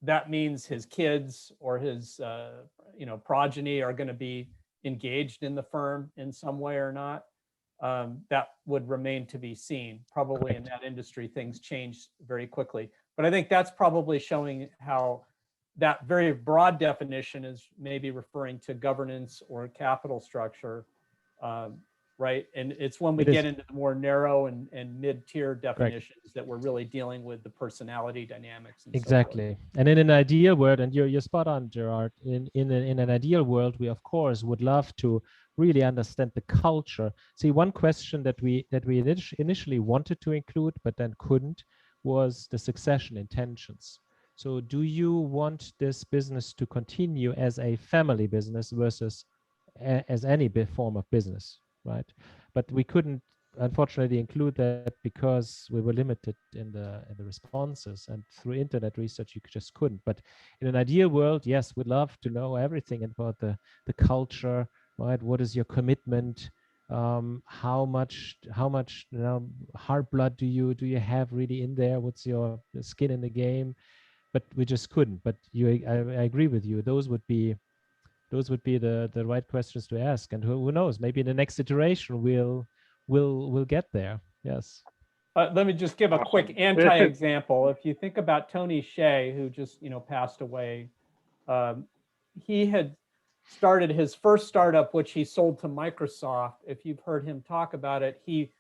S6: that means his kids or his progeny are going to be engaged in the firm in some way or not, that would remain to be seen. Probably in that industry, things change very quickly. But I think that's probably showing how that very broad definition is maybe referring to governance or capital structure, right? And it's when we get into the more narrow and mid-tier definitions that we're really dealing with the personality dynamics. And
S4: exactly. So and in an ideal world, and you're spot on, Gerard, in an ideal world, we of course would love to really understand the culture. See, one question that we initially wanted to include, but then couldn't, was the succession intentions. So do you want this business to continue as a family business versus as any form of business, right? But we couldn't, unfortunately, include that because we were limited in the responses, and through internet research, you just couldn't. But in an ideal world, yes, we'd love to know everything about the culture, right? What is your commitment? How much hard blood do you have really in there? What's your skin in the game? But we just couldn't. But I agree with you. Those would be the right questions to ask. And who knows? Maybe in the next iteration we'll get there. Yes.
S6: Let me just give a quick anti-example. If you think about Tony Hsieh, who just passed away, he had started his first startup, which he sold to Microsoft. If you've heard him talk about it, he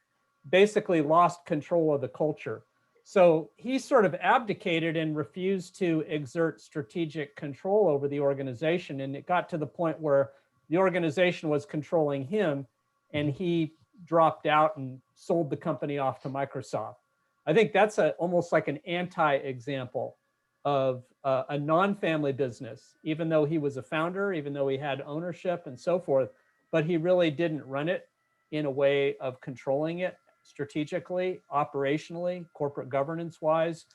S6: basically lost control of the culture. So he sort of abdicated and refused to exert strategic control over the organization. And it got to the point where the organization was controlling him, and he dropped out and sold the company off to Microsoft. I think that's almost like an anti-example of a non-family business, even though he was a founder, even though he had ownership and so forth, but he really didn't run it in a way of controlling it strategically, operationally, corporate governance wise.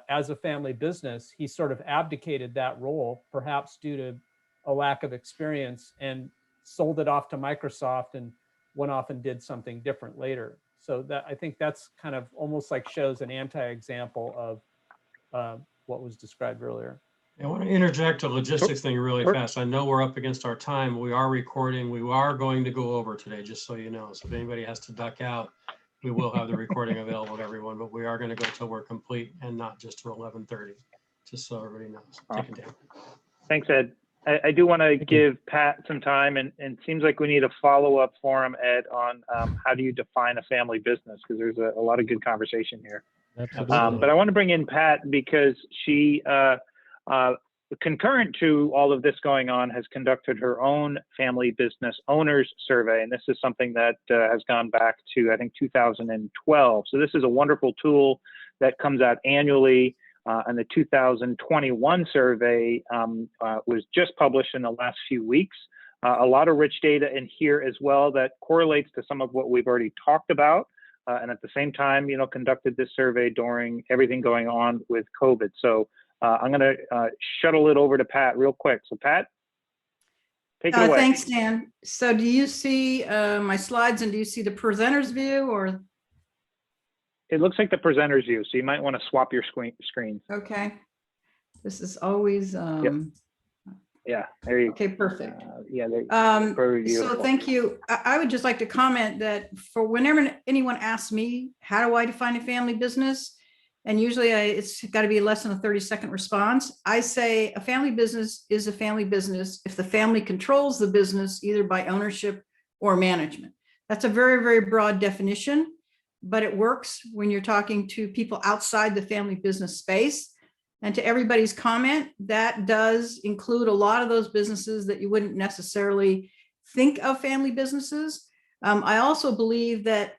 S6: As a family business, he sort of abdicated that role, perhaps due to a lack of experience, and sold it off to Microsoft and went off and did something different later. So that, I think that's kind of almost like shows an anti-example of what was described earlier.
S1: I want to interject a logistics thing really fast. I know we're up against our time. We are recording. We are going to go over today, just so you know. So if anybody has to duck out, we will have the recording available to everyone, but we are going to go till we're complete and not just till 11:30, just so everybody knows. Take it down.
S2: Thanks, Ed. I do want to give Pat some time, and it seems like we need a follow-up forum, Ed, on how do you define a family business, because there's a lot of good conversation here.
S4: Absolutely.
S2: But I want to bring in Pat because she, concurrent to all of this going on, has conducted her own family business owners survey. And this is something that has gone back to, I think, 2012. So this is a wonderful tool that comes out annually. And the 2021 survey was just published in the last few weeks. A lot of rich data in here as well that correlates to some of what we've already talked about. And at the same time, conducted this survey during everything going on with COVID. So I'm going to shuttle it over to Pat real quick. So Pat, take it away.
S3: Thanks, Dan. So do you see my slides, and do you see the presenter's view, or?
S2: It looks like the presenter's view, so you might want to swap your screen.
S3: Okay. This is always.
S2: Yep. Yeah, there you go.
S3: Okay, perfect.
S2: Yeah.
S3: So thank you. I would just like to comment that for whenever anyone asks me, how do I define a family business? And usually it's got to be less than a 30-second response. I say a family business is a family business if the family controls the business, either by ownership or management. That's a very, very broad definition, but it works when you're talking to people outside the family business space. And to everybody's comment, that does include a lot of those businesses that you wouldn't necessarily think of family businesses. I also believe that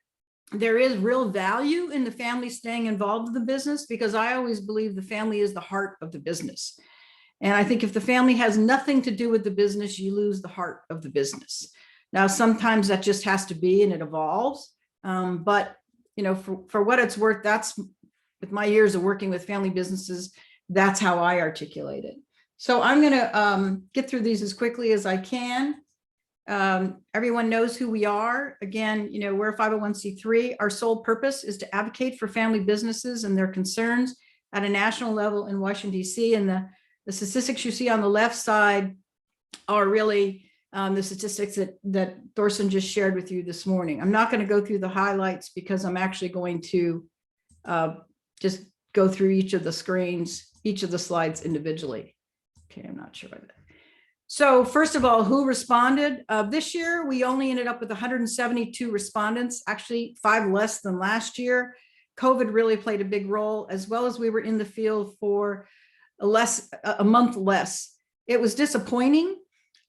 S3: there is real value in the family staying involved in the business, because I always believe the family is the heart of the business. And I think if the family has nothing to do with the business, you lose the heart of the business. Now, sometimes that just has to be, and it evolves. But, you know, for what it's worth, that's, with my years of working with family businesses, that's how I articulate it. So I'm going to get through these as quickly as I can. Everyone knows who we are. Again, you know, we're a 501c3. Our sole purpose is to advocate for family businesses and their concerns at a national level in Washington, D.C. And the statistics you see on the left side are really the statistics that Thorsten just shared with you this morning. I'm not going to go through the highlights because I'm actually going to just go through each of the screens, each of the slides individually. Okay, I'm not sure about that. So first of all, who responded? This year, we only ended up with 172 respondents, actually 5 less than last year. COVID really played a big role, as well as we were in the field for a month less. It was disappointing,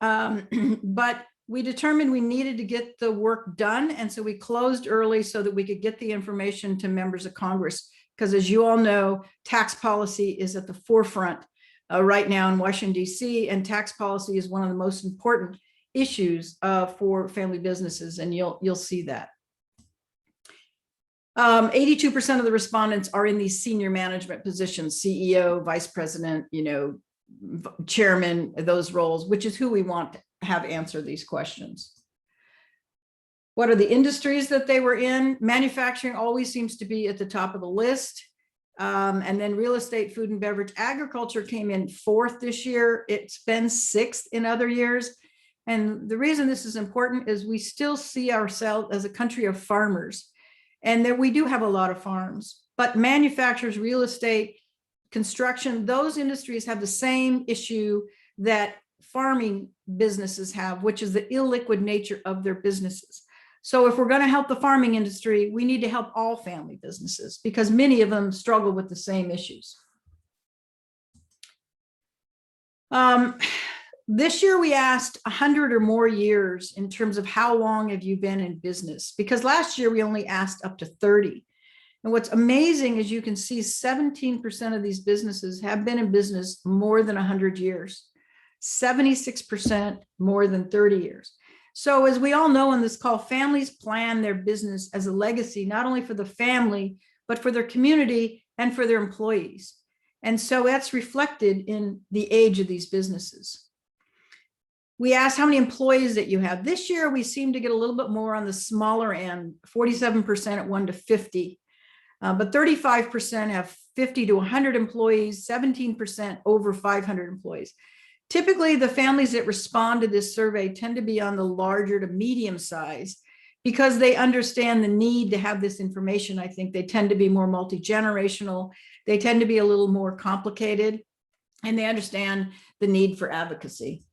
S3: but we determined we needed to get the work done. And so we closed early so that we could get the information to members of Congress. Because as you all know, tax policy is at the forefront right now in Washington, D.C., and tax policy is one of the most important issues for family businesses, and you'll see that. 82% of the respondents are in these senior management positions, CEO, vice president, you know, chairman, those roles, which is who we want to have answer these questions. What are the industries that they were in? Manufacturing always seems to be at the top of the list. And then real estate, food and beverage, agriculture came in 4th this year. It's been 6th in other years. And the reason this is important is we still see ourselves as a country of farmers. And that we do have a lot of farms, but manufacturers, real estate, construction, those industries have the same issue that farming businesses have, which is the illiquid nature of their businesses. So if we're going to help the farming industry, we need to help all family businesses because many of them struggle with the same issues. This year we asked 100 or more years in terms of how long have you been in business? Because last year we only asked up to 30. And what's amazing is you can see 17% of these businesses have been in business more than 100 years, 76% more than 30 years. So as we all know on this call, families plan their business as a legacy, not only for the family, but for their community and for their employees. And so that's reflected in the age of these businesses. We asked how many employees that you have. This year, we seem to get a little bit more on the smaller end, 47% at 1 to 50, but 35% have 50 to 100 employees, 17% over 500 employees. Typically, the families that respond to this survey tend to be on the larger to medium size because they understand the need to have this information. I think they tend to be more multi-generational. They tend to be a little more complicated, and they understand the need for advocacy.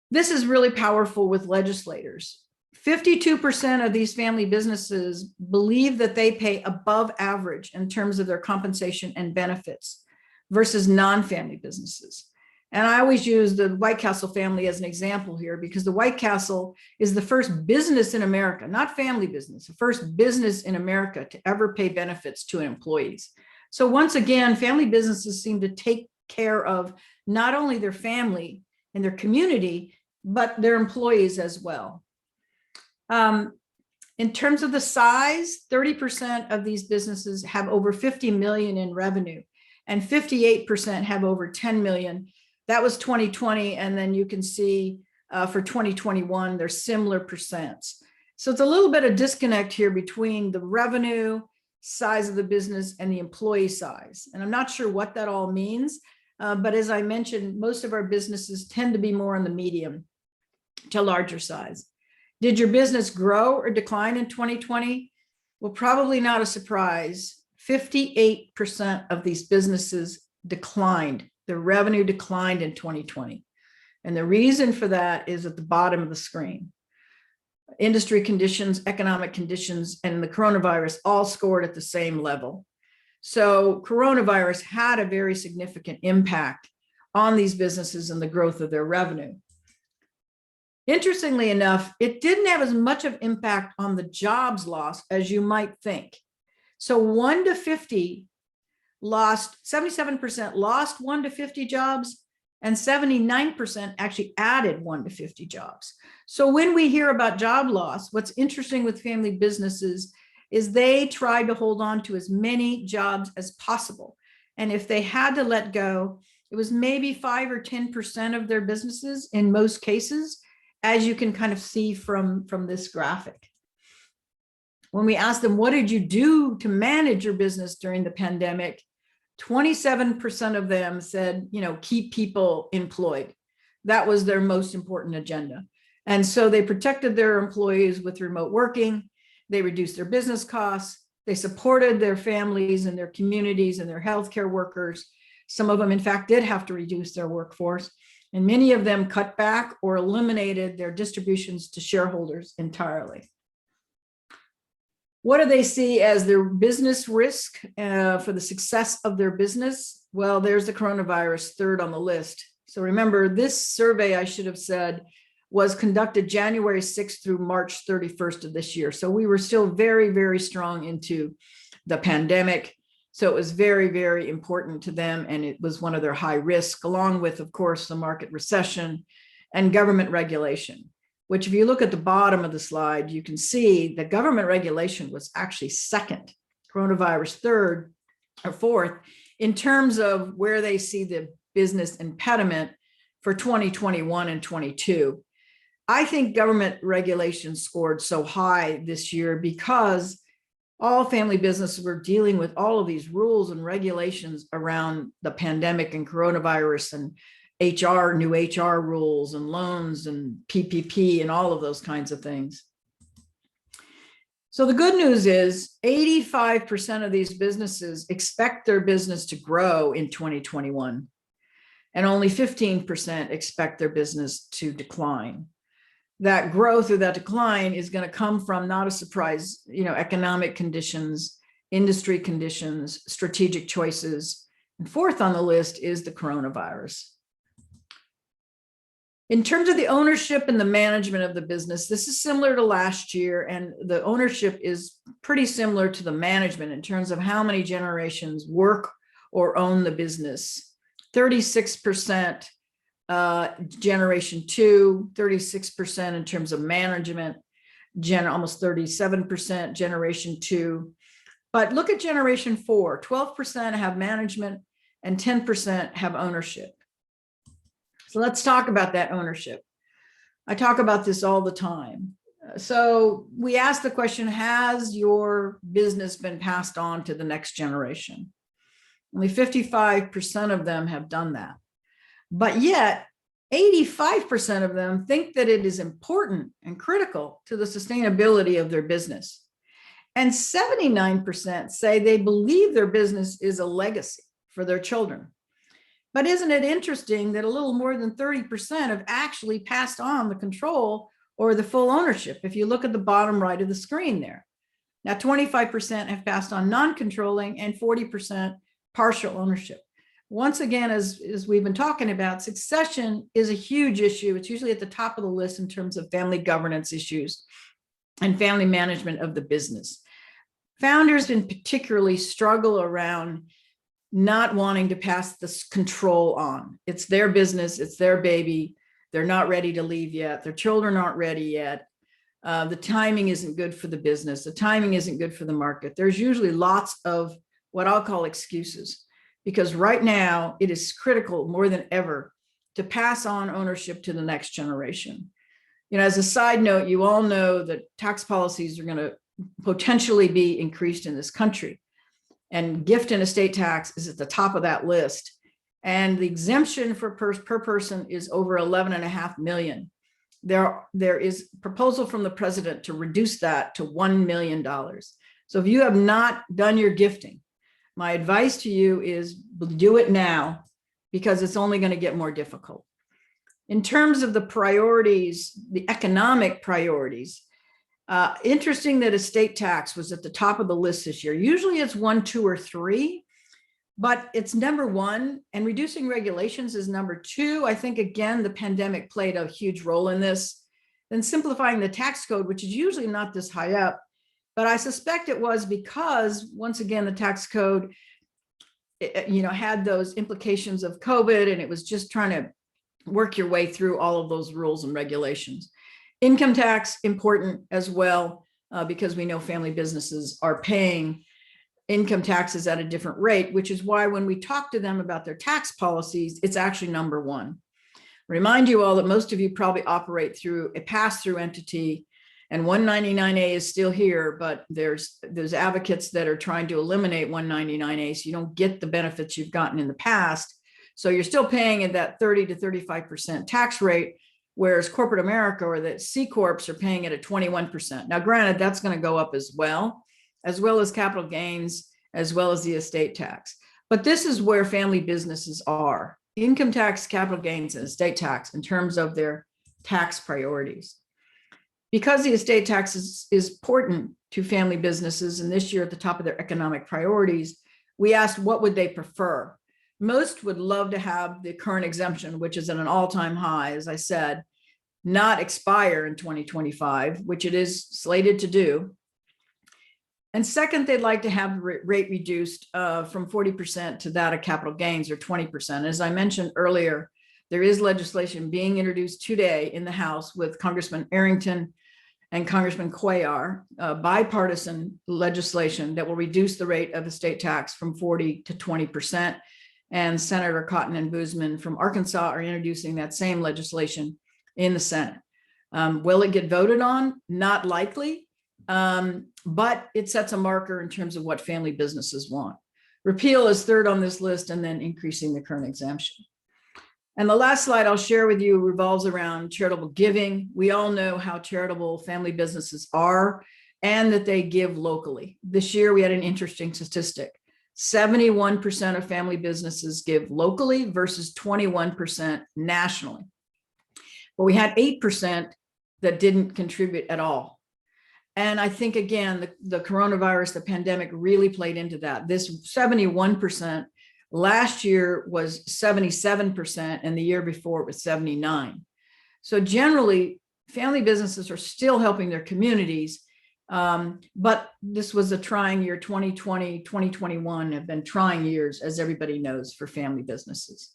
S3: This is really powerful with legislators. 52% of these family businesses believe that they pay above average in terms of their compensation and benefits versus non-family businesses. And I always use the White Castle family as an example here because the White Castle is the first business in America, not family business, the first business in America to ever pay benefits to employees. So once again, family businesses seem to take care of not only their family and their community, but their employees as well. In terms of the size, 30% of these businesses have over 50 million in revenue and 58% have over 10 million. That was 2020. And then you can see for 2021, there's similar percents. So it's a little bit of disconnect here between the revenue size of the business and the employee size. And I'm not sure what that all means. But as I mentioned, most of our businesses tend to be more on the medium to larger size. Did your business grow or decline in 2020? Well, probably not a surprise. 58% of these businesses declined. Their revenue declined in 2020. And the reason for that is at the bottom of the screen. Industry conditions, economic conditions, and the coronavirus all scored at the same level. So coronavirus had a very significant impact on these businesses and the growth of their revenue. Interestingly enough, it didn't have as much of impact on the jobs loss as you might think. So 1 to 50 lost, 77% lost 1 to 50 jobs, and 79% actually added 1 to 50 jobs. So when we hear about job loss, what's interesting with family businesses is they try to hold on to as many jobs as possible. And if they had to let go, it was maybe 5 or 10% of their businesses in most cases, as you can kind of see from this graphic. When we asked them, what did you do to manage your business during the pandemic? 27% of them said, keep people employed. That was their most important agenda. And so they protected their employees with remote working. They reduced their business costs. They supported their families and their communities and their healthcare workers. Some of them, in fact, did have to reduce their workforce. And many of them cut back or eliminated their distributions to shareholders entirely. What do they see as their business risk for the success of their business? Well, there's the coronavirus, third on the list. So remember, this survey, I should have said, was conducted January 6th through March 31st of this year. So we were still very, very strong into the pandemic. So it was very, very important to them. And it was one of their high risk, along with, of course, the market recession and government regulation, which if you look at the bottom of the slide, you can see that government regulation was actually second, coronavirus third or fourth, in terms of where they see the business impediment for 2021 and 22. I think government regulation scored so high this year because all family businesses were dealing with all of these rules and regulations around the pandemic and coronavirus and new HR rules and loans and PPP and all of those kinds of things. So the good news is 85% of these businesses expect their business to grow in 2021, and only 15% expect their business to decline. That growth or that decline is going to come from, not a surprise, economic conditions, industry conditions, strategic choices. And fourth on the list is the coronavirus. In terms of the ownership and the management of the business, this is similar to last year, and the ownership is pretty similar to the management in terms of how many generations work or own the business. 36% generation 2, 36% in terms of management, almost 37% generation 2. But look at generation 4, 12% have management and 10% have ownership. So let's talk about that ownership. I talk about this all the time. So we ask the question, has your business been passed on to the next generation? Only 55% of them have done that. But yet 85% of them think that it is important and critical to the sustainability of their business. And 79% say they believe their business is a legacy for their children. But isn't it interesting that a little more than 30% have actually passed on the control or the full ownership? If you look at the bottom right of the screen there. Now, 25% have passed on non-controlling and 40% partial ownership. Once again, as we've been talking about, succession is a huge issue. It's usually at the top of the list in terms of family governance issues and family management of the business. Founders in particularly struggle around not wanting to pass this control on. It's their business, it's their baby. They're not ready to leave yet. Their children aren't ready yet. The timing isn't good for the business. The timing isn't good for the market. There's usually lots of what I'll call excuses, because right now it is critical more than ever to pass on ownership to the next generation. As a side note, you all know that tax policies are going to potentially be increased in this country. And gift and estate tax is at the top of that list. And the exemption for per person is over 11.5 million. There is a proposal from the president to reduce that to $1 million. So if you have not done your gifting, my advice to you is do it now, because it's only going to get more difficult. In terms of the priorities, the economic priorities, interesting that estate tax was at the top of the list this year. Usually it's 1, 2, or 3, but it's number 1, and reducing regulations is number 2. I think, again, the pandemic played a huge role in this. then simplifying the tax code, which is usually not this high up, but I suspect it was because, once again, the tax code, had those implications of COVID, and it was just trying to work your way through all of those rules and regulations. Income tax, important as well, because we know family businesses are paying income taxes at a different rate, which is why when we talk to them about their tax policies, it's actually number one. Remind you all that most of you probably operate through a pass-through entity, and 199A is still here, but there's advocates that are trying to eliminate 199A, so you don't get the benefits you've gotten in the past. So you're still paying at that 30 to 35% tax rate, whereas corporate America or the C Corps are paying it at 21%. Now, granted, that's going to go up as well as capital gains, as well as the estate tax. But this is where family businesses are: income tax, capital gains, and estate tax in terms of their tax priorities. Because the estate tax is important to family businesses, and this year at the top of their economic priorities, we asked what would they prefer. Most would love to have the current exemption, which is at an all-time high, as I said, not expire in 2025, which it is slated to do. And second, they'd like to have the rate reduced from 40% to that of capital gains, or 20%. As I mentioned earlier, there is legislation being introduced today in the House with Congressman Arrington and Congressman Cuellar, bipartisan legislation that will reduce the rate of estate tax from 40 to 20%. And Senator Cotton and Boozman from Arkansas are introducing that same legislation in the Senate. Will it get voted on? Not likely, but it sets a marker in terms of what family businesses want. Repeal is third on this list, and then increasing the current exemption. And the last slide I'll share with you revolves around charitable giving. We all know how charitable family businesses are and that they give locally. This year, we had an interesting statistic. 71% of family businesses give locally versus 21% nationally. But we had 8% that didn't contribute at all. And I think, again, the coronavirus, the pandemic really played into that. This 71% last year was 77%, and the year before it was 79%. So generally, family businesses are still helping their communities. But this was a trying year. 2020, 2021 have been trying years, as everybody knows, for family businesses.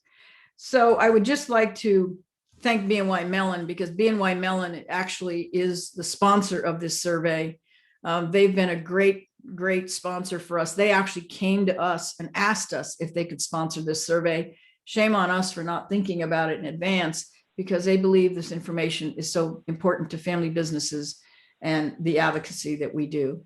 S3: So I would just like to thank BNY Mellon, because BNY Mellon actually is the sponsor of this survey. They've been a great sponsor for us. They actually came to us and asked us if they could sponsor this survey. Shame on us for not thinking about it in advance, because they believe this information is so important to family businesses and the advocacy that we do.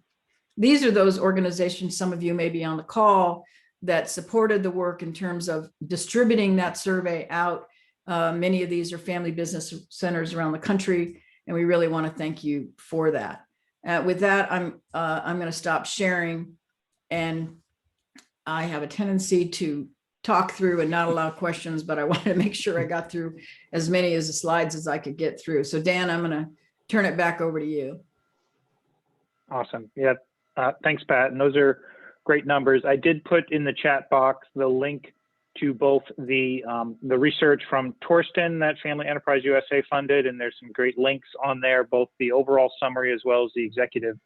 S3: These are those organizations, some of you may be on the call, that supported the work in terms of distributing that survey out. Many of these are family business centers around the country, and we really want to thank you for that. With that, I'm going to stop sharing, and I have a tendency to talk through and not allow questions, but I wanted to make sure I got through as many of the slides as I could get through. So Dan, I'm going to turn it back over to you.
S2: Awesome. Yeah. Thanks, Pat. And those are great numbers. I did put in the chat box the link to both the research from Torsten that Family Enterprise USA funded, and there's some great links on there, both the overall summary as well as the executive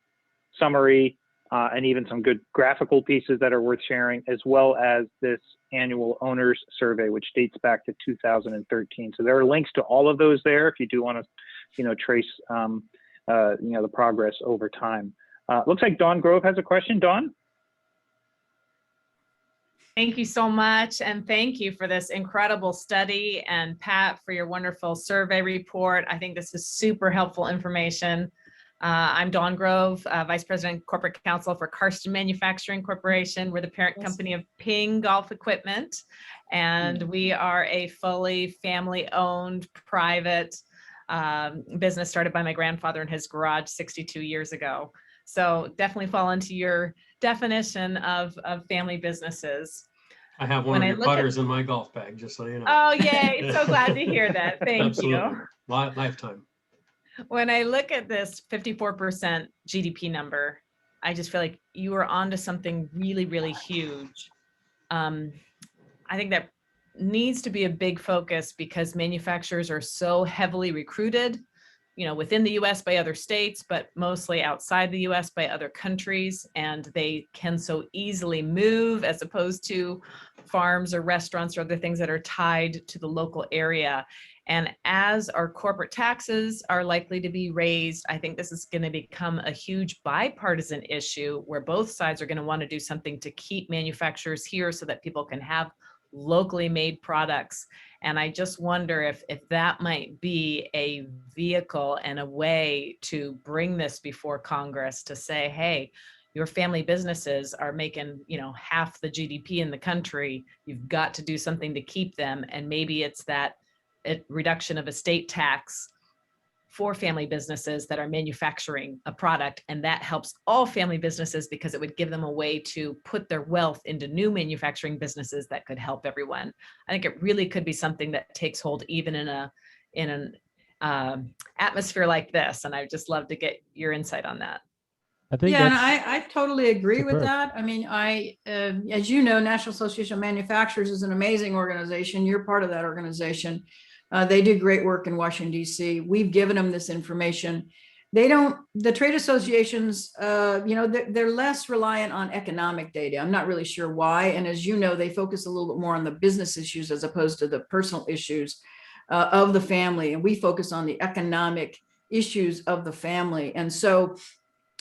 S2: summary, and even some good graphical pieces that are worth sharing, as well as this annual owners survey, which dates back to 2013. So there are links to all of those there if you do want to, trace, the progress over time. Looks like Dawn Grove has a question. Dawn?
S7: Thank you so much. And thank you for this incredible study, and Pat, for your wonderful survey report. I think this is super helpful information. I'm Dawn Grove, Vice President Corporate Counsel for Karsten Manufacturing Corporation. We're the parent company of Ping Golf Equipment, and we are a fully family-owned private business started by my grandfather in his garage 62 years ago. So definitely fall into your definition of family businesses.
S1: I have one of your putters in my golf bag, just so you know.
S7: Oh, yay. So glad to hear that. Thank
S1: Absolutely.
S7: you.
S1: Lifetime.
S7: When I look at this 54% GDP number, I just feel like you are onto something really, really huge. I think that needs to be a big focus, because manufacturers are so heavily recruited. within the US by other states, but mostly outside the US by other countries. And they can so easily move as opposed to farms or restaurants or other things that are tied to the local area. And as our corporate taxes are likely to be raised, I think this is going to become a huge bipartisan issue where both sides are going to want to do something to keep manufacturers here so that people can have locally made products. And I just wonder if that might be a vehicle and a way to bring this before Congress to say, hey, your family businesses are making, half the GDP in the country. You've got to do something to keep them. And maybe it's that reduction of estate tax for family businesses that are manufacturing a product. And that helps all family businesses because it would give them a way to put their wealth into new manufacturing businesses that could help everyone. I think it really could be something that takes hold even in an atmosphere like this. And I'd just love to get your insight on that.
S4: I think
S3: Yeah, and
S4: that's
S3: I totally agree with
S4: superb.
S3: that. I mean, as you know, National Association of Manufacturers is an amazing organization. You're part of that organization. They do great work in Washington, D.C. We've given them this information. The trade associations, they're less reliant on economic data. I'm not really sure why. And as you know, they focus a little bit more on the business issues as opposed to the personal issues of the family. And we focus on the economic issues of the family. And so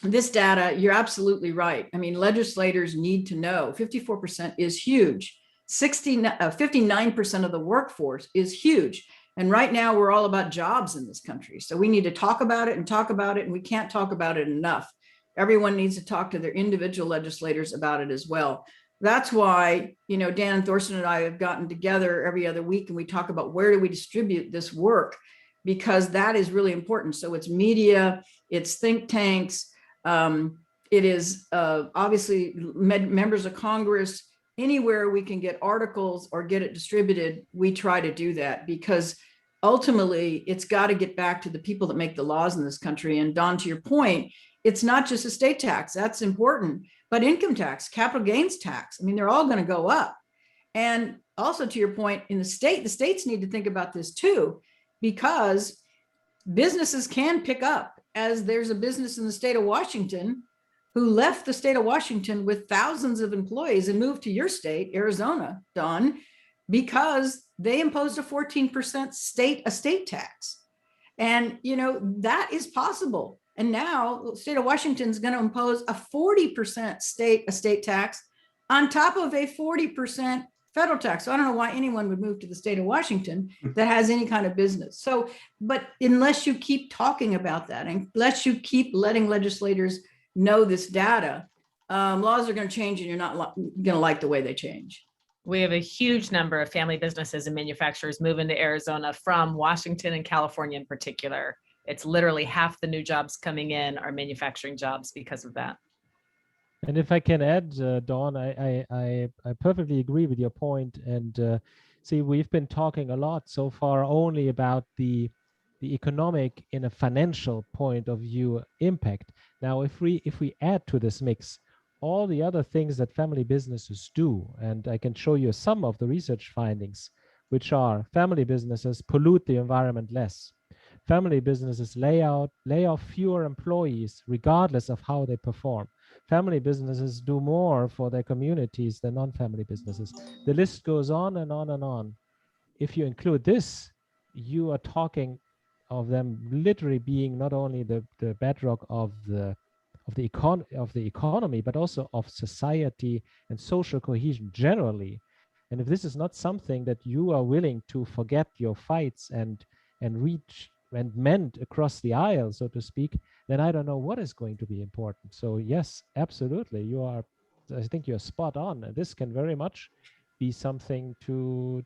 S3: this data, you're absolutely right. I mean, legislators need to know 54% is huge. 59% of the workforce is huge. And right now we're all about jobs in this country. So we need to talk about it and talk about it. And we can't talk about it enough. Everyone needs to talk to their individual legislators about it as well. That's why, Dan and Thorsten and I have gotten together every other week and we talk about where do we distribute this work, because that is really important. So it's media, it's think tanks, it is obviously members of Congress. Anywhere we can get articles or get it distributed, we try to do that, because ultimately it's got to get back to the people that make the laws in this country. And Don, to your point, it's not just estate tax, that's important, but income tax, capital gains tax. I mean, they're all going to go up. And also to your point, in the states need to think about this too, because businesses can pick up. As there's a business in the state of Washington who left the state of Washington with thousands of employees and moved to your state, Arizona, Don, because they imposed a 14% state estate tax. And, that is possible. And now the state of Washington is going to impose a 40% state estate tax on top of a 40% federal tax. So I don't know why anyone would move to the state of Washington that has any kind of business. So, but unless you keep talking about that, and unless you keep letting legislators know this data, laws are going to change and you're not going to like the way they change.
S7: We have a huge number of family businesses and manufacturers moving to Arizona from Washington and California in particular. It's literally half the new jobs coming in are manufacturing jobs because of that.
S4: And if I can add, Dawn, I perfectly agree with your point. And see, we've been talking a lot so far only about the economic in a financial point of view impact. Now, if we add to this mix all the other things that family businesses do, and I can show you some of the research findings, which are family businesses pollute the environment less. Family businesses lay off fewer employees regardless of how they perform. Family businesses do more for their communities than non-family businesses. The list goes on and on and on. If you include this, you are talking of them literally being not only the bedrock of the economy, but also of society and social cohesion generally. And if this is not something that you are willing to forget your fights and reach and mend across the aisle, so to speak, then I don't know what is going to be important. So yes, absolutely, I think you're spot on. This can very much be something to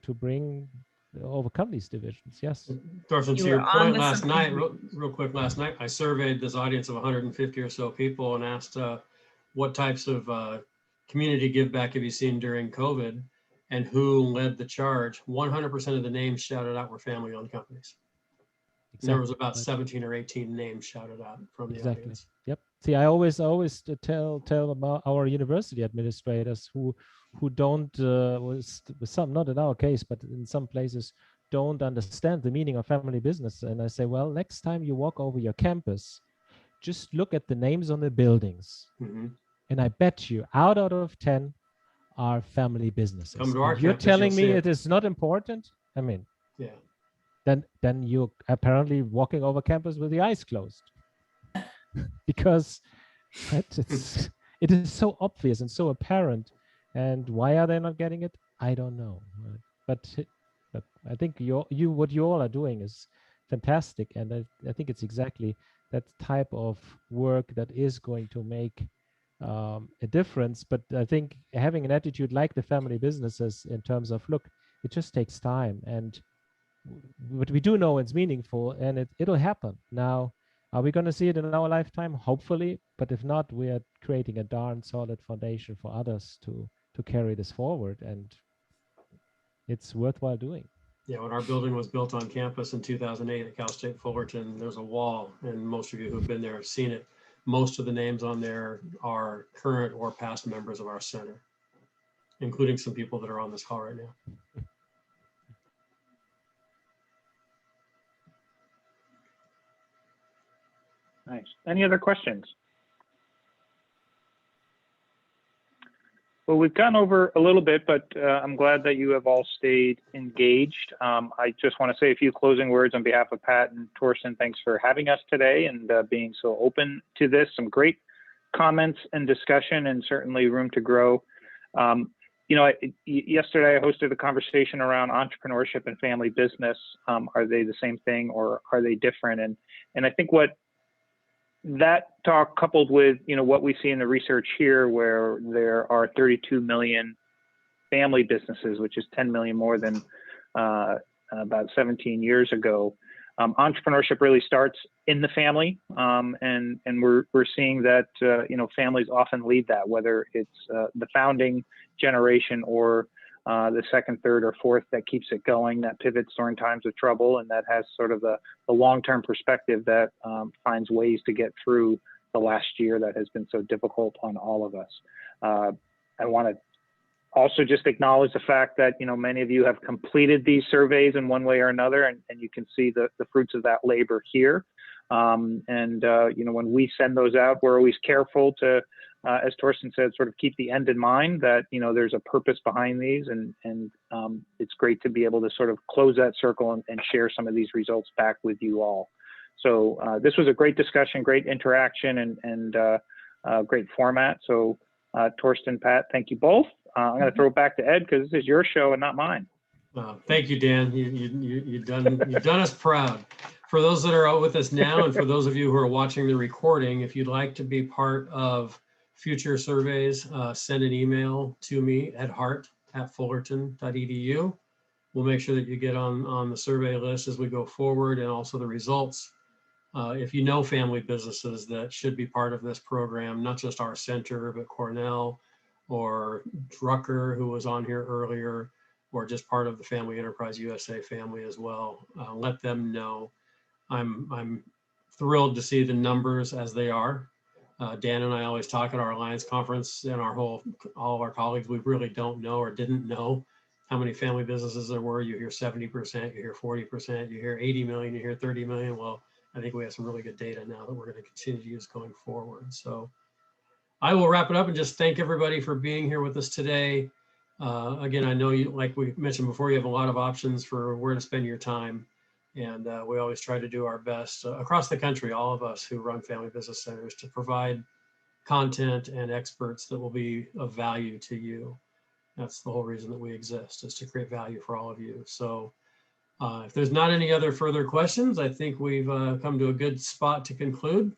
S4: overcome these divisions. Yes.
S1: Thorsten, to your point last night, real quick, last night, I surveyed this audience of 150 or so people and asked what types of community give back have you seen during COVID and who led the charge. 100% of the names shouted out were family-owned companies. Exactly. There was about 17 or 18 names shouted out from the audience.
S4: Yep. See, I always tell about our university administrators who don't, with some, not in our case, but in some places, don't understand the meaning of family business. And I say, well, next time you walk over your campus, just look at the names on the buildings.
S1: Mm-hmm.
S4: And I bet you out of 10 are family businesses.
S1: Come to our
S4: And you're
S1: campus,
S4: telling
S1: you'll
S4: me
S1: see
S4: it is not important? I mean,
S1: yeah.
S4: then you're apparently walking over campus with the eyes closed. Because it is so obvious and so apparent. And why are they not getting it? I don't know. But I think what you all are doing is fantastic. And I think it's exactly that type of work that is going to make a difference. But I think having an attitude like the family businesses in terms of, look, it just takes time. And what we do know it's meaningful, and it'll happen. Now, are we going to see it in our lifetime? Hopefully. But if not, we are creating a darn solid foundation for others to carry this forward. And it's worthwhile doing.
S1: Yeah, when our building was built on campus in 2008 at Cal State Fullerton, there's a wall, and most of you who've been there have seen it. Most of the names on there are current or past members of our center, including some people that are on this call right now.
S2: Nice. Any other questions? Well, we've gone over a little bit, but I'm glad that you have all stayed engaged. I just want to say a few closing words on behalf of Pat and Torsten. Thanks for having us today and being so open to this. Some great comments and discussion, and certainly room to grow. Yesterday I hosted a conversation around entrepreneurship and family business. Are they the same thing, or are they different? And I think what that talk, coupled with what we see in the research here, where there are 32 million family businesses, which is 10 million more than about 17 years ago. Entrepreneurship really starts in the family, and we're seeing that families often lead that, whether it's the founding generation or the second, third, or fourth that keeps it going, that pivots during times of trouble, and that has sort of the long-term perspective that finds ways to get through the last year that has been so difficult on all of us. I want to also just acknowledge the fact that many of you have completed these surveys in one way or another, and you can see the fruits of that labor here. When we send those out, we're always careful to, as Torsten said, sort of keep the end in mind, that there's a purpose behind these, and it's great to be able to sort of close that circle and share some of these results back with you all. So this was a great discussion, great interaction, and great format. So Torsten, Pat, thank you both. I'm going to throw it back to Ed, because this is your show and not mine.
S1: Thank you, Dan. You've done us proud. For those that are out with us now, and for those of you who are watching the recording, if you'd like to be part of future surveys, send an email to me at hart@fullerton.edu. We'll make sure that you get on the survey list as we go forward, and also the results. If you know family businesses that should be part of this program, not just our center, but Cornell or Drucker, who was on here earlier, or just part of the Family Enterprise USA family as well, let them know. I'm thrilled to see the numbers as they are. Dan and I always talk at our Alliance conference, and all of our colleagues, we really don't know or didn't know how many family businesses there were. You hear 70%, you hear 40%, you hear 80 million, you hear 30 million. Well, I think we have some really good data now that we're going to continue to use going forward. So I will wrap it up and just thank everybody for being here with us today. Again, I know you, like we mentioned before, you have a lot of options for where to spend your time. And we always try to do our best across the country, all of us who run family business centers, to provide content and experts that will be of value to you. That's the whole reason that we exist, is to create value for all of you. So if there's not any other further questions, I think we've come to a good spot to conclude.